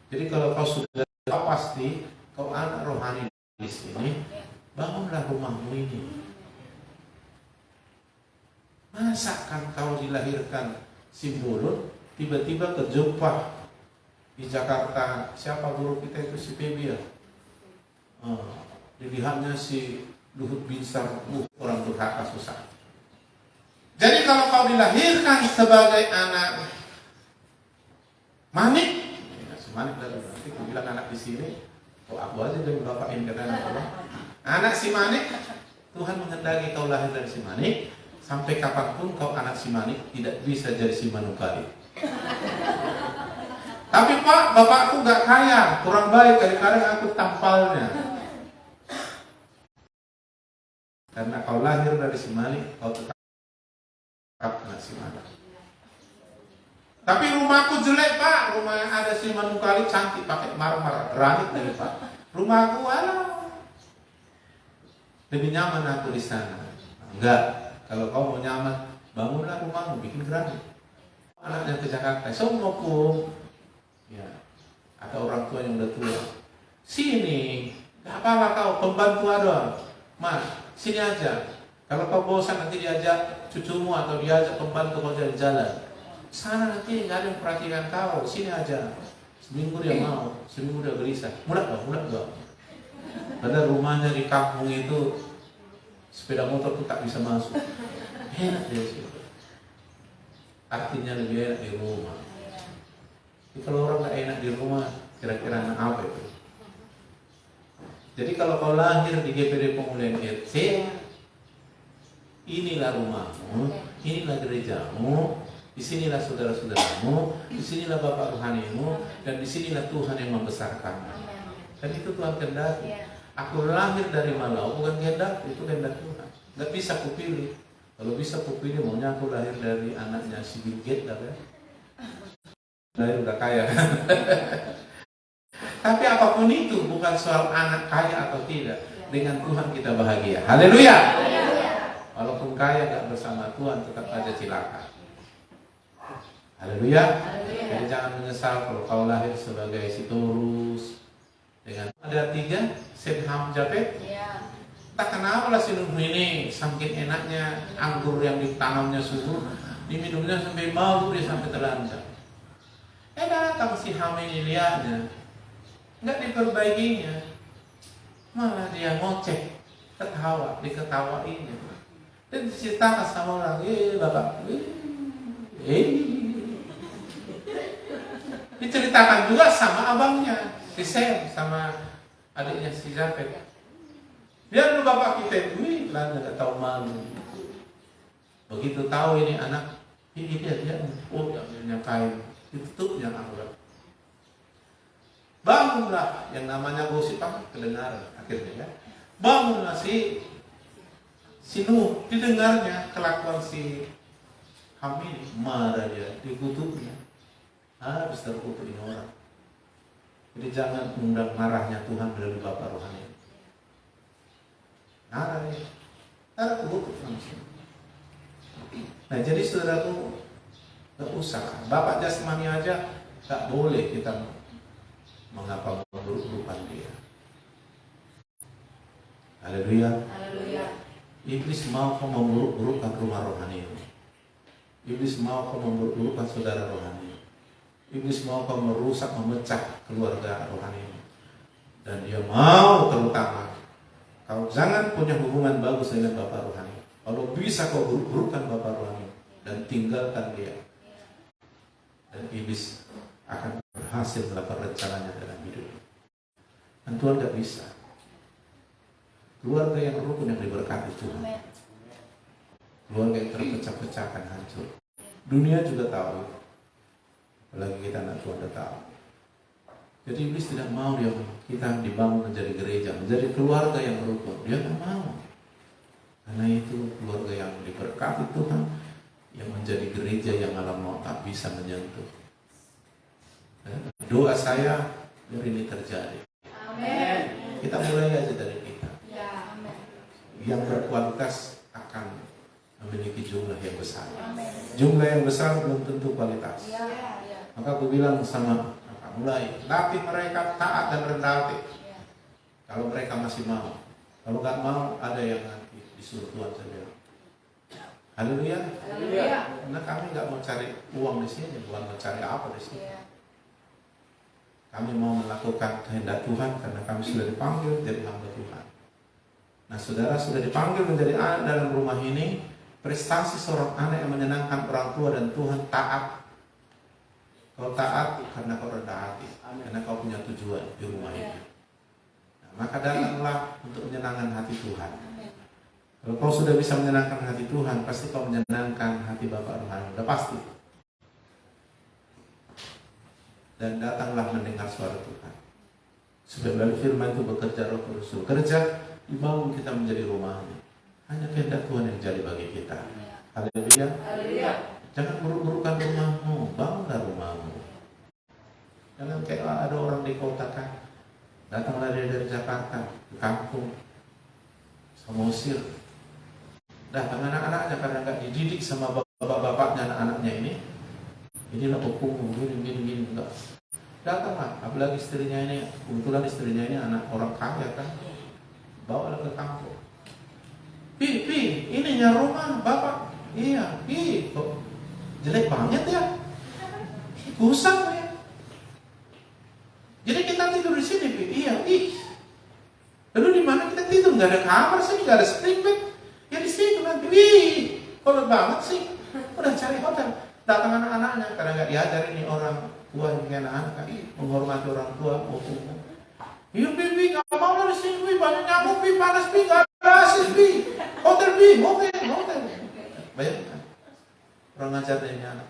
Jadi kalau kau sudah tahu pasti kau anak rohani di sini, bangunlah rumahmu ini. Masakan kau dilahirkan Simbolon, tiba-tiba terjumpa di Jakarta, siapa guru kita itu, si Pebi ya? Dilihatnya si Luhut Binsar, orang durhaka susah. Jadi kalau kau dilahirkan sebagai anak manik, ya, semanik dari nanti aku bilang anak di sini, aku aja jadi bapak ini kata anak si manik, Tuhan menghendaki kau lahir dari si manik, sampai kapanpun kau anak si manik tidak bisa jadi si manukali. Tapi Pak, bapakku gak kaya, kurang baik, kadang-kadang aku tampalnya. Karena kau lahir dari si manik, kau tetap anak si manik. Tapi rumahku jelek Pak, rumah yang ada si manukali cantik, pakai marmer, granit dari Pak. Rumahku alah, lebih nyaman aku di sana. Enggak, kalau kau mau nyaman, bangunlah rumahmu, bikin granit. Anaknya ke Jakarta, semua pun. Ya, ada orang tua yang udah tua. Sini, gak apa-apa kau, pembantu ada. Mas, sini aja. Kalau kau bosan nanti diajak cucumu atau diajak pembantu kau jalan-jalan. Sana nanti gak ada yang perhatikan kau, sini aja. Seminggu dia mau, seminggu dia gelisah. Mulak gak? Padahal rumahnya di kampung itu sepeda motor tuh tak bisa masuk. Enak dia sih. Artinya lebih enak di rumah. Kalau orang gak enak di rumah, kira-kira anak apa itu? Jadi kalau kau lahir di GPD Pemulihan RT, inilah rumahmu, inilah gerejamu, disinilah saudara-saudaramu, disinilah bapak rohanimu, dan disinilah Tuhan yang membesarkanmu. Dan itu Tuhan kehendaki. Aku lahir dari Malau, bukan kehendak, itu kehendak Tuhan. Gak bisa kupilih. Kalau bisa kupilih, maunya aku lahir dari anaknya si Bill Gates lah kan. Lahir udah kaya. Tapi apapun itu, bukan soal anak kaya atau tidak. Dengan Tuhan kita bahagia. Haleluya. Walaupun kaya gak bersama Tuhan, tetap aja cilaka. Haleluya. Jadi jangan menyesal kalau kau lahir sebagai si Taurus. Dengan ada 3, Sem-Ham Japet. Tak kenapa lah si Nuh ini saking enaknya anggur yang ditanamnya subur, diminumnya sampai mau dia sampai terlantar. Datang si Ham ini lihatnya, nggak diperbaikinya, malah dia ngoceh, ketawa, diketawainya, dan diceritakan sama orang, bapak, diceritakan juga sama abangnya, si Sem, sama adiknya si Japet. Biar lu bapak kita, lah nggak tahu malu. Begitu tahu ini anak, ini dia, oh yang kain. Ditutupnya aurat. Bangunlah, yang namanya gosip kedengaran akhirnya ya. Bangunlah si Nuh, didengarnya kelakuan si Ham ini, marah dia, dikutupnya. Habis terkutuk ini orang. Jadi jangan undang marahnya Tuhan melalui bapak rohani. Marah dia, ada kutuk langsung. Nah jadi saudaraku, gak usah, bapak jasmani aja gak boleh kita mengapa memburuk-burukan dia. Haleluya. Iblis mau kau memburuk-burukan rumah rohani ini. Iblis mau kau memburuk-burukan saudara rohani. Iblis mau kau merusak, memecah keluarga rohani ini. Dan dia mau terutama kau jangan punya hubungan bagus dengan bapak rohani. Kalau bisa kau buruk-burukan bapak rohani dan tinggalkan dia. Dan iblis akan berhasil melakukan rencananya dalam hidup. Dan Tuhan gak bisa. Keluarga yang rukun yang diberkati Tuhan. Keluarga yang terpecah-pecahkan hancur. Dunia juga tahu. Apalagi kita anak Tuhan udah tahu. Jadi iblis tidak mau dia kita dibangun menjadi gereja, menjadi keluarga yang rukun. Dia gak mau. Karena itu keluarga yang diberkati Tuhan, yang menjadi gereja yang alam maut tak bisa menyentuh. Doa saya biar ini terjadi. Amin. Kita mulai aja dari kita. Ya, amin. Yang berkualitas akan memiliki jumlah yang besar. Jumlah yang besar belum tentu kualitas. Maka aku bilang sama mulai latih mereka taat dan rendah hati. Kalau mereka masih mau, kalau nggak mau ada yang nanti disuruh Tuhan saja. Haleluya. Karena kami nggak mau cari uang di sini, bukan mau cari apa di sini. Kami mau melakukan kehendak Tuhan karena kami sudah dipanggil jadi hamba Tuhan. Nah, saudara sudah dipanggil menjadi anak dalam rumah ini. Prestasi seorang anak yang menyenangkan orang tua dan Tuhan taat. Kau taat karena kau rendah hati, karena kau punya tujuan di rumah ini. Nah, maka datanglah untuk menyenangkan hati Tuhan. Kalau kau sudah bisa menyenangkan hati Tuhan, pasti kau menyenangkan hati Bapa rohani. Sudah pasti. Dan datanglah mendengar suara Tuhan. Supaya melalui firman itu bekerja Roh Kudus. Bekerja dibangun kita menjadi rumahnya. Hanya kehendak Tuhan yang jadi bagi kita. Haleluya. Jangan buruk-burukan rumahmu, bangunlah rumahmu. Jangan kayak ada orang di kota kan, datanglah dari Jakarta ke kampung, Samosir. Datang anak-anaknya karena nggak dididik sama bapak-bapaknya anak-anaknya ini. Inilah hukum, gini enggak. Datanglah, apalagi istrinya ini, kebetulan istrinya ini anak orang kaya kan, bawalah ke kampung. Pi, ininya rumah bapak. Iya, kok jelek banget ya, kusam ya. Jadi kita tidur di sini, iya, lalu di mana kita tidur? Nggak ada kamar sih, nggak ada spring bed. Ya di sini nanti, kolot banget sih. Udah cari hotel. Datang anak-anaknya karena nggak diajarin nih orang tua yang anak-anak kan, menghormati orang tua. Iya, nggak mau lah di sini, banyak nyamuk, panas, nggak ada asis, hotel, hotel. Bayangkan. Kurang ajar dari anak.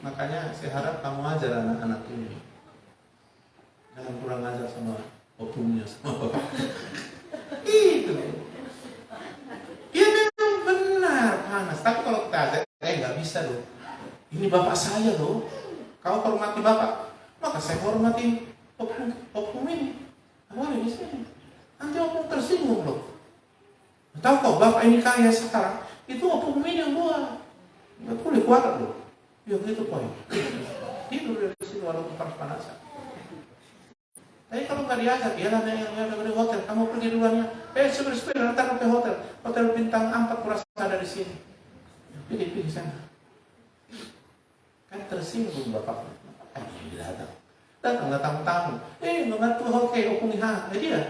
Makanya saya harap kamu ajar anak-anak ini. Jangan kurang ajar sama opungnya, sama bapak. Itu. Ya memang benar panas. Tapi kalau kita ajar, nggak bisa loh. Ini bapak saya loh. Kau hormati bapak, maka saya hormati opung ini. Awalnya di sini. Nanti opung tersinggung loh. Tahu kok bapak ini kaya sekarang, itu opung ini yang buat. Nggak boleh kuat loh. Ya gitu poin. Tidur dari sini walaupun panas-panasan. Tapi kalau nggak diajar, ya lah yang ada di hotel. Kamu pergi duluan ya. Sepeda datang ke hotel. Hotel bintang 4 kurasa ada di sini. Pilih sana. Kan tersinggung bapak. Ini datang tamu. Nggak tuh oke, opung ha. Jadi ya.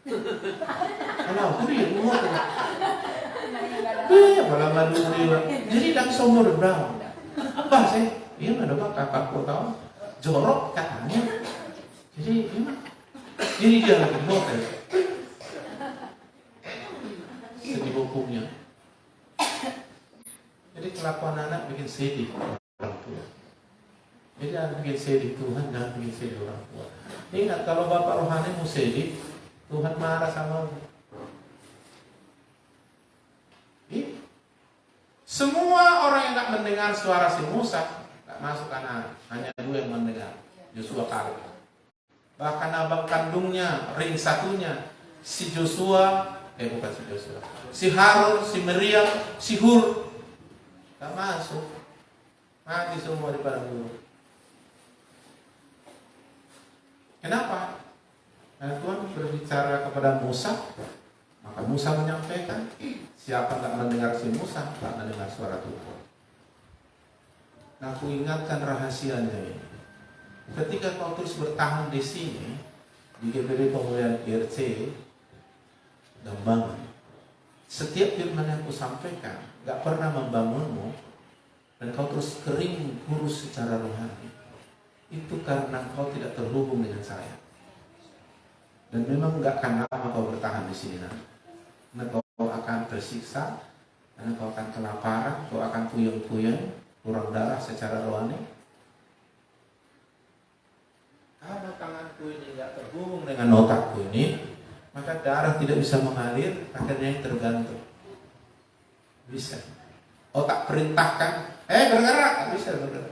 Kalau aku dia rumah tu. Malam madu dia. Jadi dah somor berapa? Bah saya, dia ada kakak tahu jorok katanya. Jadi dia lagi hotel. Sedih hukumnya. Jadi kelakuan anak bikin sedih orang tua. Jadi jangan bikin sedih Tuhan, jangan bikin sedih orang tua. Ingat kalau bapak rohani mau sedih, Tuhan marah sama kamu. Semua orang yang tak mendengar suara si Musa tak masuk kanan, hanya 2 yang mendengar. Yosua Kaleb. Bahkan abang kandungnya, ring satunya, si Joshua, bukan si Joshua, si Harun, si Miriam, si Hur, tak masuk. Mati semua di padang gurun. Kenapa? Karena Tuhan berbicara kepada Musa, maka Musa menyampaikan. Siapa tak mendengar si Musa, tak mendengar suara Tuhan. Nah, aku ingatkan rahasianya ini. Ketika kau terus bertahan di sini, di GPD Pemulihan IRC Dambangan, setiap firman yang aku sampaikan gak pernah membangunmu, dan kau terus kering kurus secara rohani, itu karena kau tidak terhubung dengan saya. Dan memang gak akan lama kau bertahan di sini nanti. Karena kau akan tersiksa, karena kau akan kelaparan, kau akan puyeng-puyeng, kurang darah secara rohani. Karena tanganku ini tidak terhubung dengan otakku ini, maka darah tidak bisa mengalir, akhirnya tergantung. Bisa. Otak perintahkan, bergerak, bisa bergerak.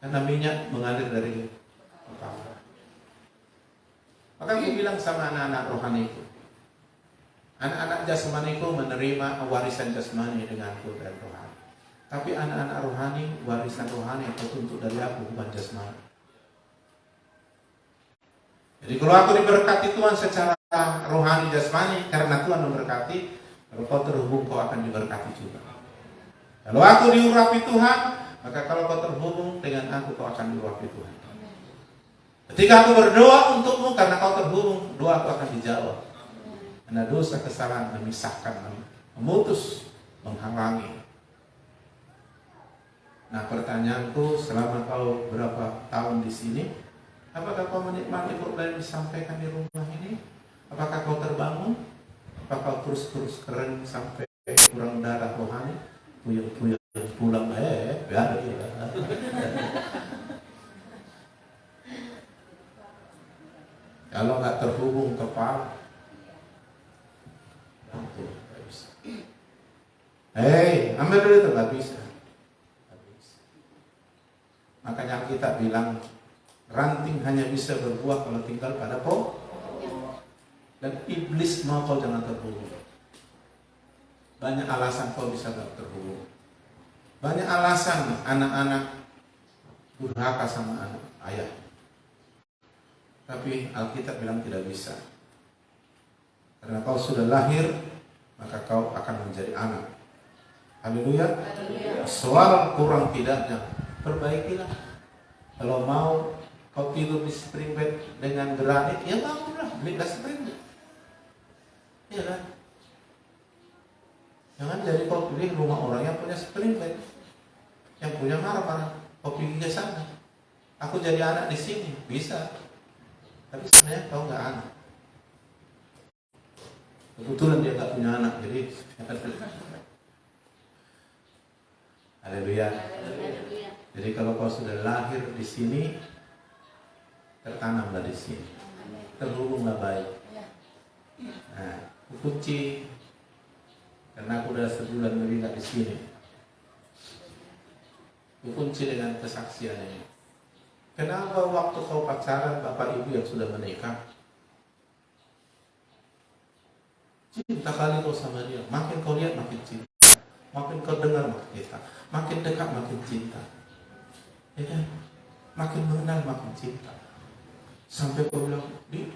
Karena minyak mengalir dari Maka aku bilang sama anak-anak rohaniku, anak-anak jasmaniku menerima warisan jasmani dengan dan rohani. Tapi anak-anak rohani, warisan rohani yang tertuntut dari aku bukan jasmani. Jadi kalau aku diberkati Tuhan secara rohani jasmani, karena Tuhan memberkati, kalau kau terhubung kau akan diberkati juga. Kalau aku diurapi Tuhan, maka kalau kau terhubung dengan aku, kau akan diurapi Tuhan. Ketika aku berdoa untukmu, karena kau terhubung, doa aku akan dijawab. Karena dosa kesalahan memisahkan, memutus, menghalangi. Nah, pertanyaanku, selama kau berapa tahun di sini, apakah kau menikmati khotbah yang disampaikan di rumah ini? Apakah kau terbangun? Apakah kau terus keren sampai kurang darah rohani? Puyeng-puyeng pulang, biar ya. Kalau nggak terhubung kepala, nggak bisa. Ambil dulu itu nggak bisa. Makanya kita bilang ranting hanya bisa berbuah kalau tinggal pada pohon. Dan iblis mau kau jangan terhubung. Banyak alasan kau bisa nggak terhubung. Banyak alasan anak-anak durhaka sama anak ayah. Tapi Alkitab bilang tidak bisa. Karena kau sudah lahir, maka kau akan menjadi anak. Haleluya. Soal kurang tidaknya, perbaikilah. Kalau mau kau tidur di spring bed dengan granit, ya bangunlah, belilah spring bed. Iya kan? Jangan jadi kau pilih rumah orang yang punya spring bed, yang punya marah-marah. Kau pergi ke sana. Aku jadi anak di sini, bisa. Tapi sebenarnya kau nggak anak. Kebetulan dia nggak punya anak, jadi haleluya. Jadi kalau kau sudah lahir di sini, tertanamlah di sini, terhubunglah baik. Nah, kunci, karena aku udah sebulan lebih nggak di sini. Kunci dengan kesaksian ini. Kenapa waktu kau pacaran bapak ibu yang sudah menikah, cinta kali kau sama dia, makin kau lihat makin cinta, makin kau dengar makin cinta, makin dekat makin cinta, ya kan? Makin mengenal makin cinta, sampai kau bilang, di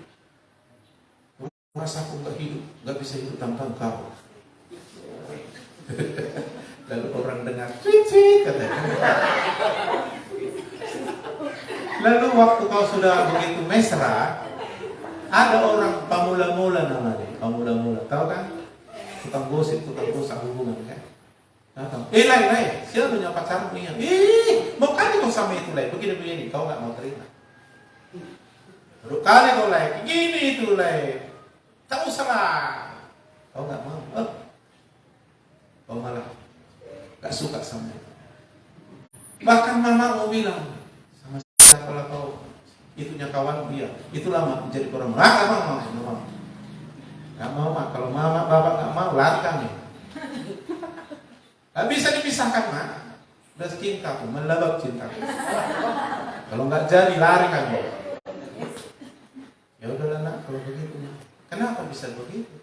masa aku nggak bisa hidup tanpa kau. Lalu orang dengar, cuci katanya. Lalu waktu kau sudah begitu mesra, ada orang pamula-mula namanya, pamula-mula, tahu kan? Tukang gosip hubungan kan? Lai, siapa punya pacarmu ini? Mau kali kau sama itu Lai, begini-begini, kau nggak mau terima. Baru kali kau Lai, gini itu Lai, tak usah lah, kau nggak mau, kau malah nggak suka sama itu. Bahkan mama mau bilang, kalau kau itunya kawan dia, itu lama menjadi orang nggak mau mak. Kalau mama bapak nggak mau, lari kami. Nggak bisa dipisahkan mak. Udah cintaku, melebab cintaku. Kalau nggak jadi lari kami. Ya udahlah nak, kalau begitu. Kenapa bisa begitu?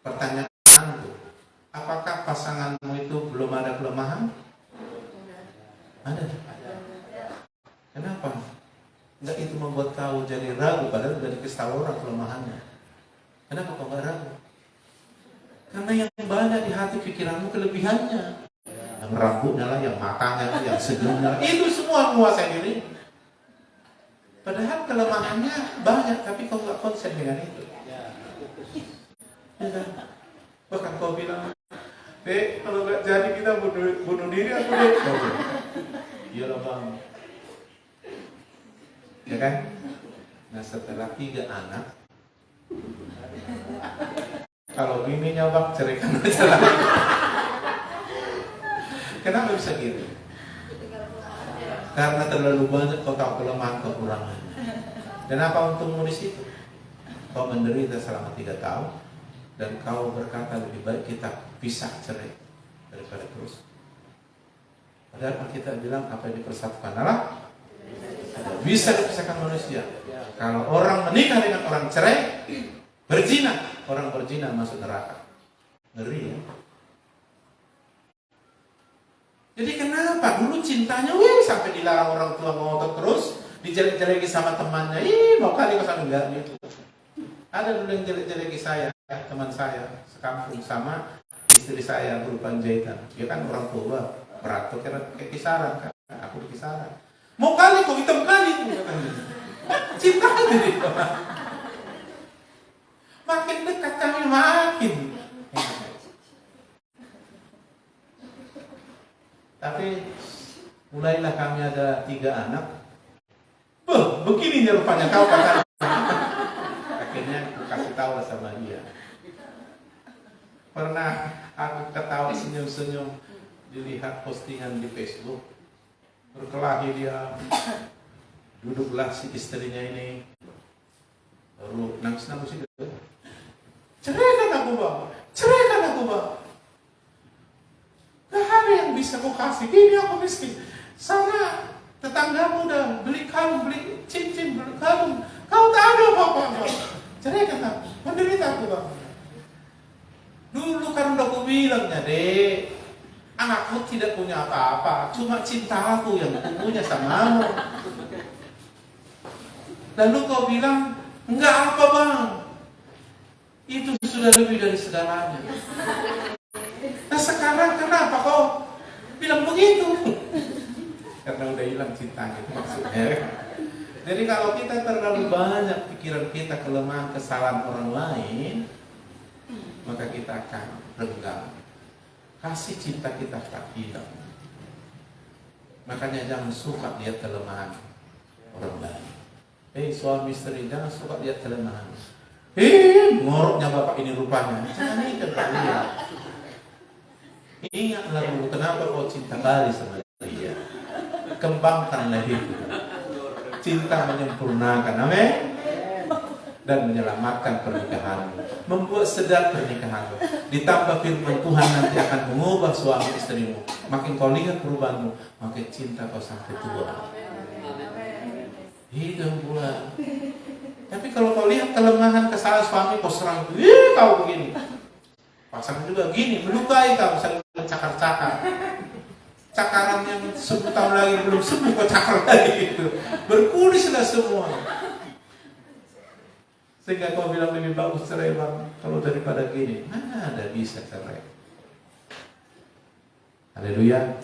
Pertanyaanku, apakah pasanganmu itu belum ada kelemahan? Ada. Kenapa? Enggak itu membuat kau jadi ragu, padahal sudah dikasih tahu orang kelemahannya. Kenapa kau nggak ragu? Karena yang banyak di hati pikiranmu kelebihannya. Yang rambutnya lah, yang matanya, yang senyumnya, itu semua menguasai diri. Padahal kelemahannya banyak, tapi kau nggak konsen dengan itu. Ya kan? Bahkan kau bilang, kalau nggak jadi kita bunuh diri atau iyalah bang. Ya kan? Nah setelah 3 anak, kalau bininya bang ceraikan aja lah. Kenapa bisa gitu? Karena terlalu banyak kau tahu kelemahan kekurangannya. Dan apa untungmu di situ? Kau menderita selama 3 tahun dan kau berkata lebih baik kita pisah cerai daripada terus. Padahal kita bilang apa yang dipersatukan adalah tidak bisa dipisahkan manusia. Kalau orang menikah dengan orang cerai, berzina, orang berzina masuk neraka. Ngeri ya. Jadi kenapa dulu cintanya sampai dilarang orang tua ngotot terus, dijelek-jeleki sama temannya, mau kali kau sampai enggak gitu. Ada dulu yang jelek-jeleki saya, teman saya sekampung sama istri saya berupa jahitan. Dia kan orang tua, beratur kayak kisaran kan, aku di kisaran. Mau kali kau hitam kali itu, cinta jadi makin dekat kami makin. Tapi mulailah kami ada 3 anak. Begini rupanya kau kata. Akhirnya aku kasih tahu sama dia. Pernah aku ketawa senyum-senyum dilihat postingan di Facebook. Berkelahi dia. Duduklah si istrinya ini. Baru nangis-nangis itu. Ceraikan aku bang. Ceraikan aku bang. Gak ada yang bisa kau kasih. Ini aku miskin. Sana tetanggamu udah beli kalung, beli cincin, beli kalung. Kau tak ada apa-apa. Ceraikan aku. Menderita aku bang. Dulu kan udah aku bilangnya dek, anakku tidak punya apa-apa, cuma cinta aku yang aku punya samamu. Lalu kau bilang, enggak apa bang, itu sudah lebih dari segalanya. Nah sekarang kenapa kau bilang begitu? Karena udah hilang cintanya itu maksudnya. Jadi kalau kita terlalu banyak pikiran kita kelemahan kesalahan orang lain, maka kita akan renggang. Kasih cinta kita tak hilang. Makanya jangan suka lihat kelemahan orang lain. Suami istri jangan suka lihat kelemahan. Ngoroknya bapak ini rupanya. Jangan itu kalian. Ingatlah dulu kenapa kau cinta kali sama dia. Kembangkanlah itu. Cinta menyempurnakan, amin. Dan menyelamatkan pernikahanmu, membuat sedap pernikahanmu. Ditambah firman Tuhan nanti akan mengubah suami istrimu. Makin kau lihat perubahanmu, makin cinta kau sampai tua. Hidup pula. Tapi kalau kau lihat kelemahan kesalahan suami, kau serang, kau begini. Pasangan juga gini, melukai kau, saling mencakar-cakar. Cakaran yang 10 tahun lagi belum sembuh, kau cakar lagi itu. Berkulislah semua. Sehingga kau bilang lebih bagus cerai bang, kalau daripada gini, mana ada bisa cerai. Haleluya.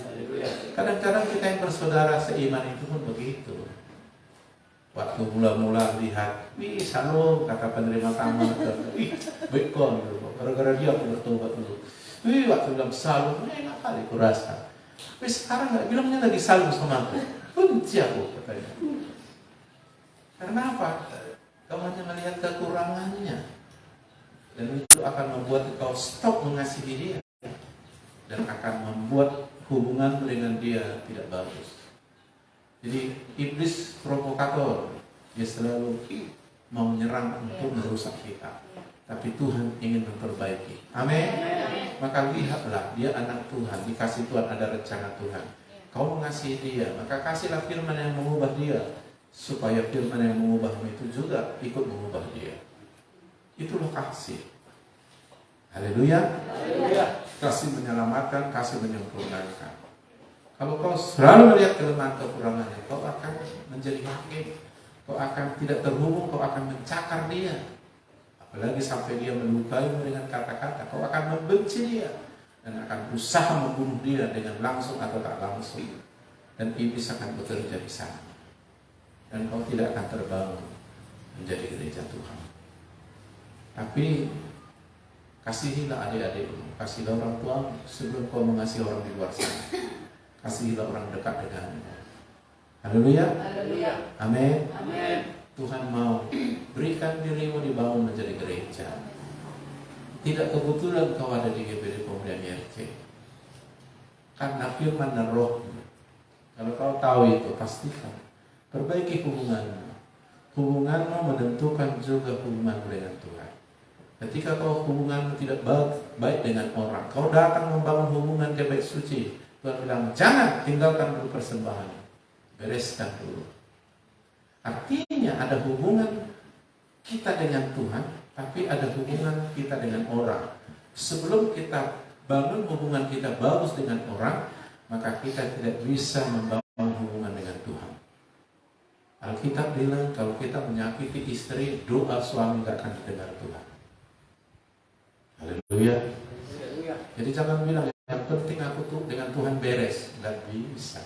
Kadang-kadang kita yang bersaudara seiman itu pun begitu. Waktu mula-mula lihat, salam kata penerima tamu, baik kau, gara-gara dia aku bertobat dulu. Waktu bilang salam, enak kali aku rasa. Tapi sekarang nggak bilangnya lagi salam sama aku, benci aku katanya. Karena apa? Kau hanya melihat kekurangannya, dan itu akan membuat kau stop mengasihi dia, dan akan membuat hubungan dengan dia tidak bagus. Jadi iblis provokator, dia selalu mau menyerang untuk merusak kita, tapi Tuhan ingin memperbaiki. Amin. Maka lihatlah, dia anak Tuhan, dikasih Tuhan, ada rencana Tuhan. Kau mengasihi dia, maka kasihlah firman yang mengubah dia, supaya firman yang mengubahmu itu juga ikut mengubah dia. Itulah kasih. Haleluya. Kasih menyelamatkan, kasih menyempurnakan. Kalau kau selalu melihat kelemahan kekurangannya, kau akan menjadi hakim. Kau akan tidak terhubung, kau akan mencakar dia. Apalagi sampai dia melukaimu dengan kata-kata, kau akan membenci dia dan akan usaha membunuh dia dengan langsung atau tak langsung. Dan iblis akan bekerja di sana. Dan kau tidak akan terbangun menjadi gereja Tuhan. Tapi kasihilah adik-adikmu, kasihilah orang tuamu sebelum kau mengasihi orang di luar sana. Kasihilah orang dekat denganmu. Haleluya. Amin. Tuhan mau berikan dirimu dibangun menjadi gereja. Tidak kebetulan kau ada di GBD Pemuda IRC. Karena firman dan roh. Kalau kau tahu itu, pastikan perbaiki hubunganmu. Hubunganmu menentukan juga hubunganmu dengan Tuhan. Ketika kau hubunganmu tidak baik dengan orang, kau datang membangun hubungan ke bait suci, Tuhan bilang, jangan tinggalkan dulu persembahan. Bereskan dulu. Artinya ada hubungan kita dengan Tuhan, tapi ada hubungan kita dengan orang. Sebelum kita bangun hubungan kita bagus dengan orang, maka kita tidak bisa membangun hubungan dengan Tuhan. Alkitab bilang kalau kita menyakiti istri, doa suami tidak akan didengar Tuhan. Haleluya. Jadi jangan bilang yang penting aku tuh dengan Tuhan beres. Tidak bisa.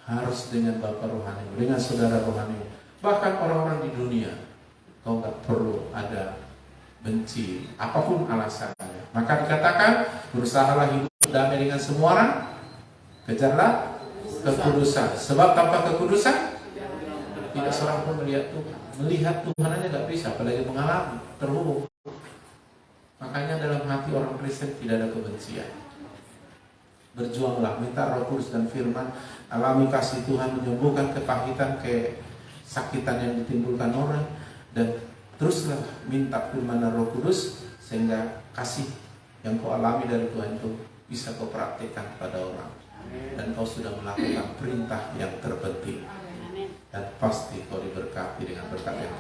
Harus dengan Bapa rohani, dengan saudara rohani. Bahkan orang-orang di dunia, kau nggak perlu ada benci, apapun alasannya. Maka dikatakan, berusahalah hidup damai dengan semua orang, kejarlah kekudusan. Sebab tanpa kekudusan, tidak seorang pun melihat Tuhan. Melihat Tuhan aja nggak bisa, apalagi mengalami, terhubung. Makanya dalam hati orang Kristen tidak ada kebencian. Berjuanglah, minta Roh Kudus dan firman, alami kasih Tuhan, menyembuhkan kepahitan, kesakitan yang ditimbulkan orang, dan teruslah minta firman dan Roh Kudus sehingga kasih yang kau alami dari Tuhan itu bisa kau praktikkan pada orang. Dan kau sudah melakukan perintah yang terpenting. Dan pasti kau diberkati dengan berkat yang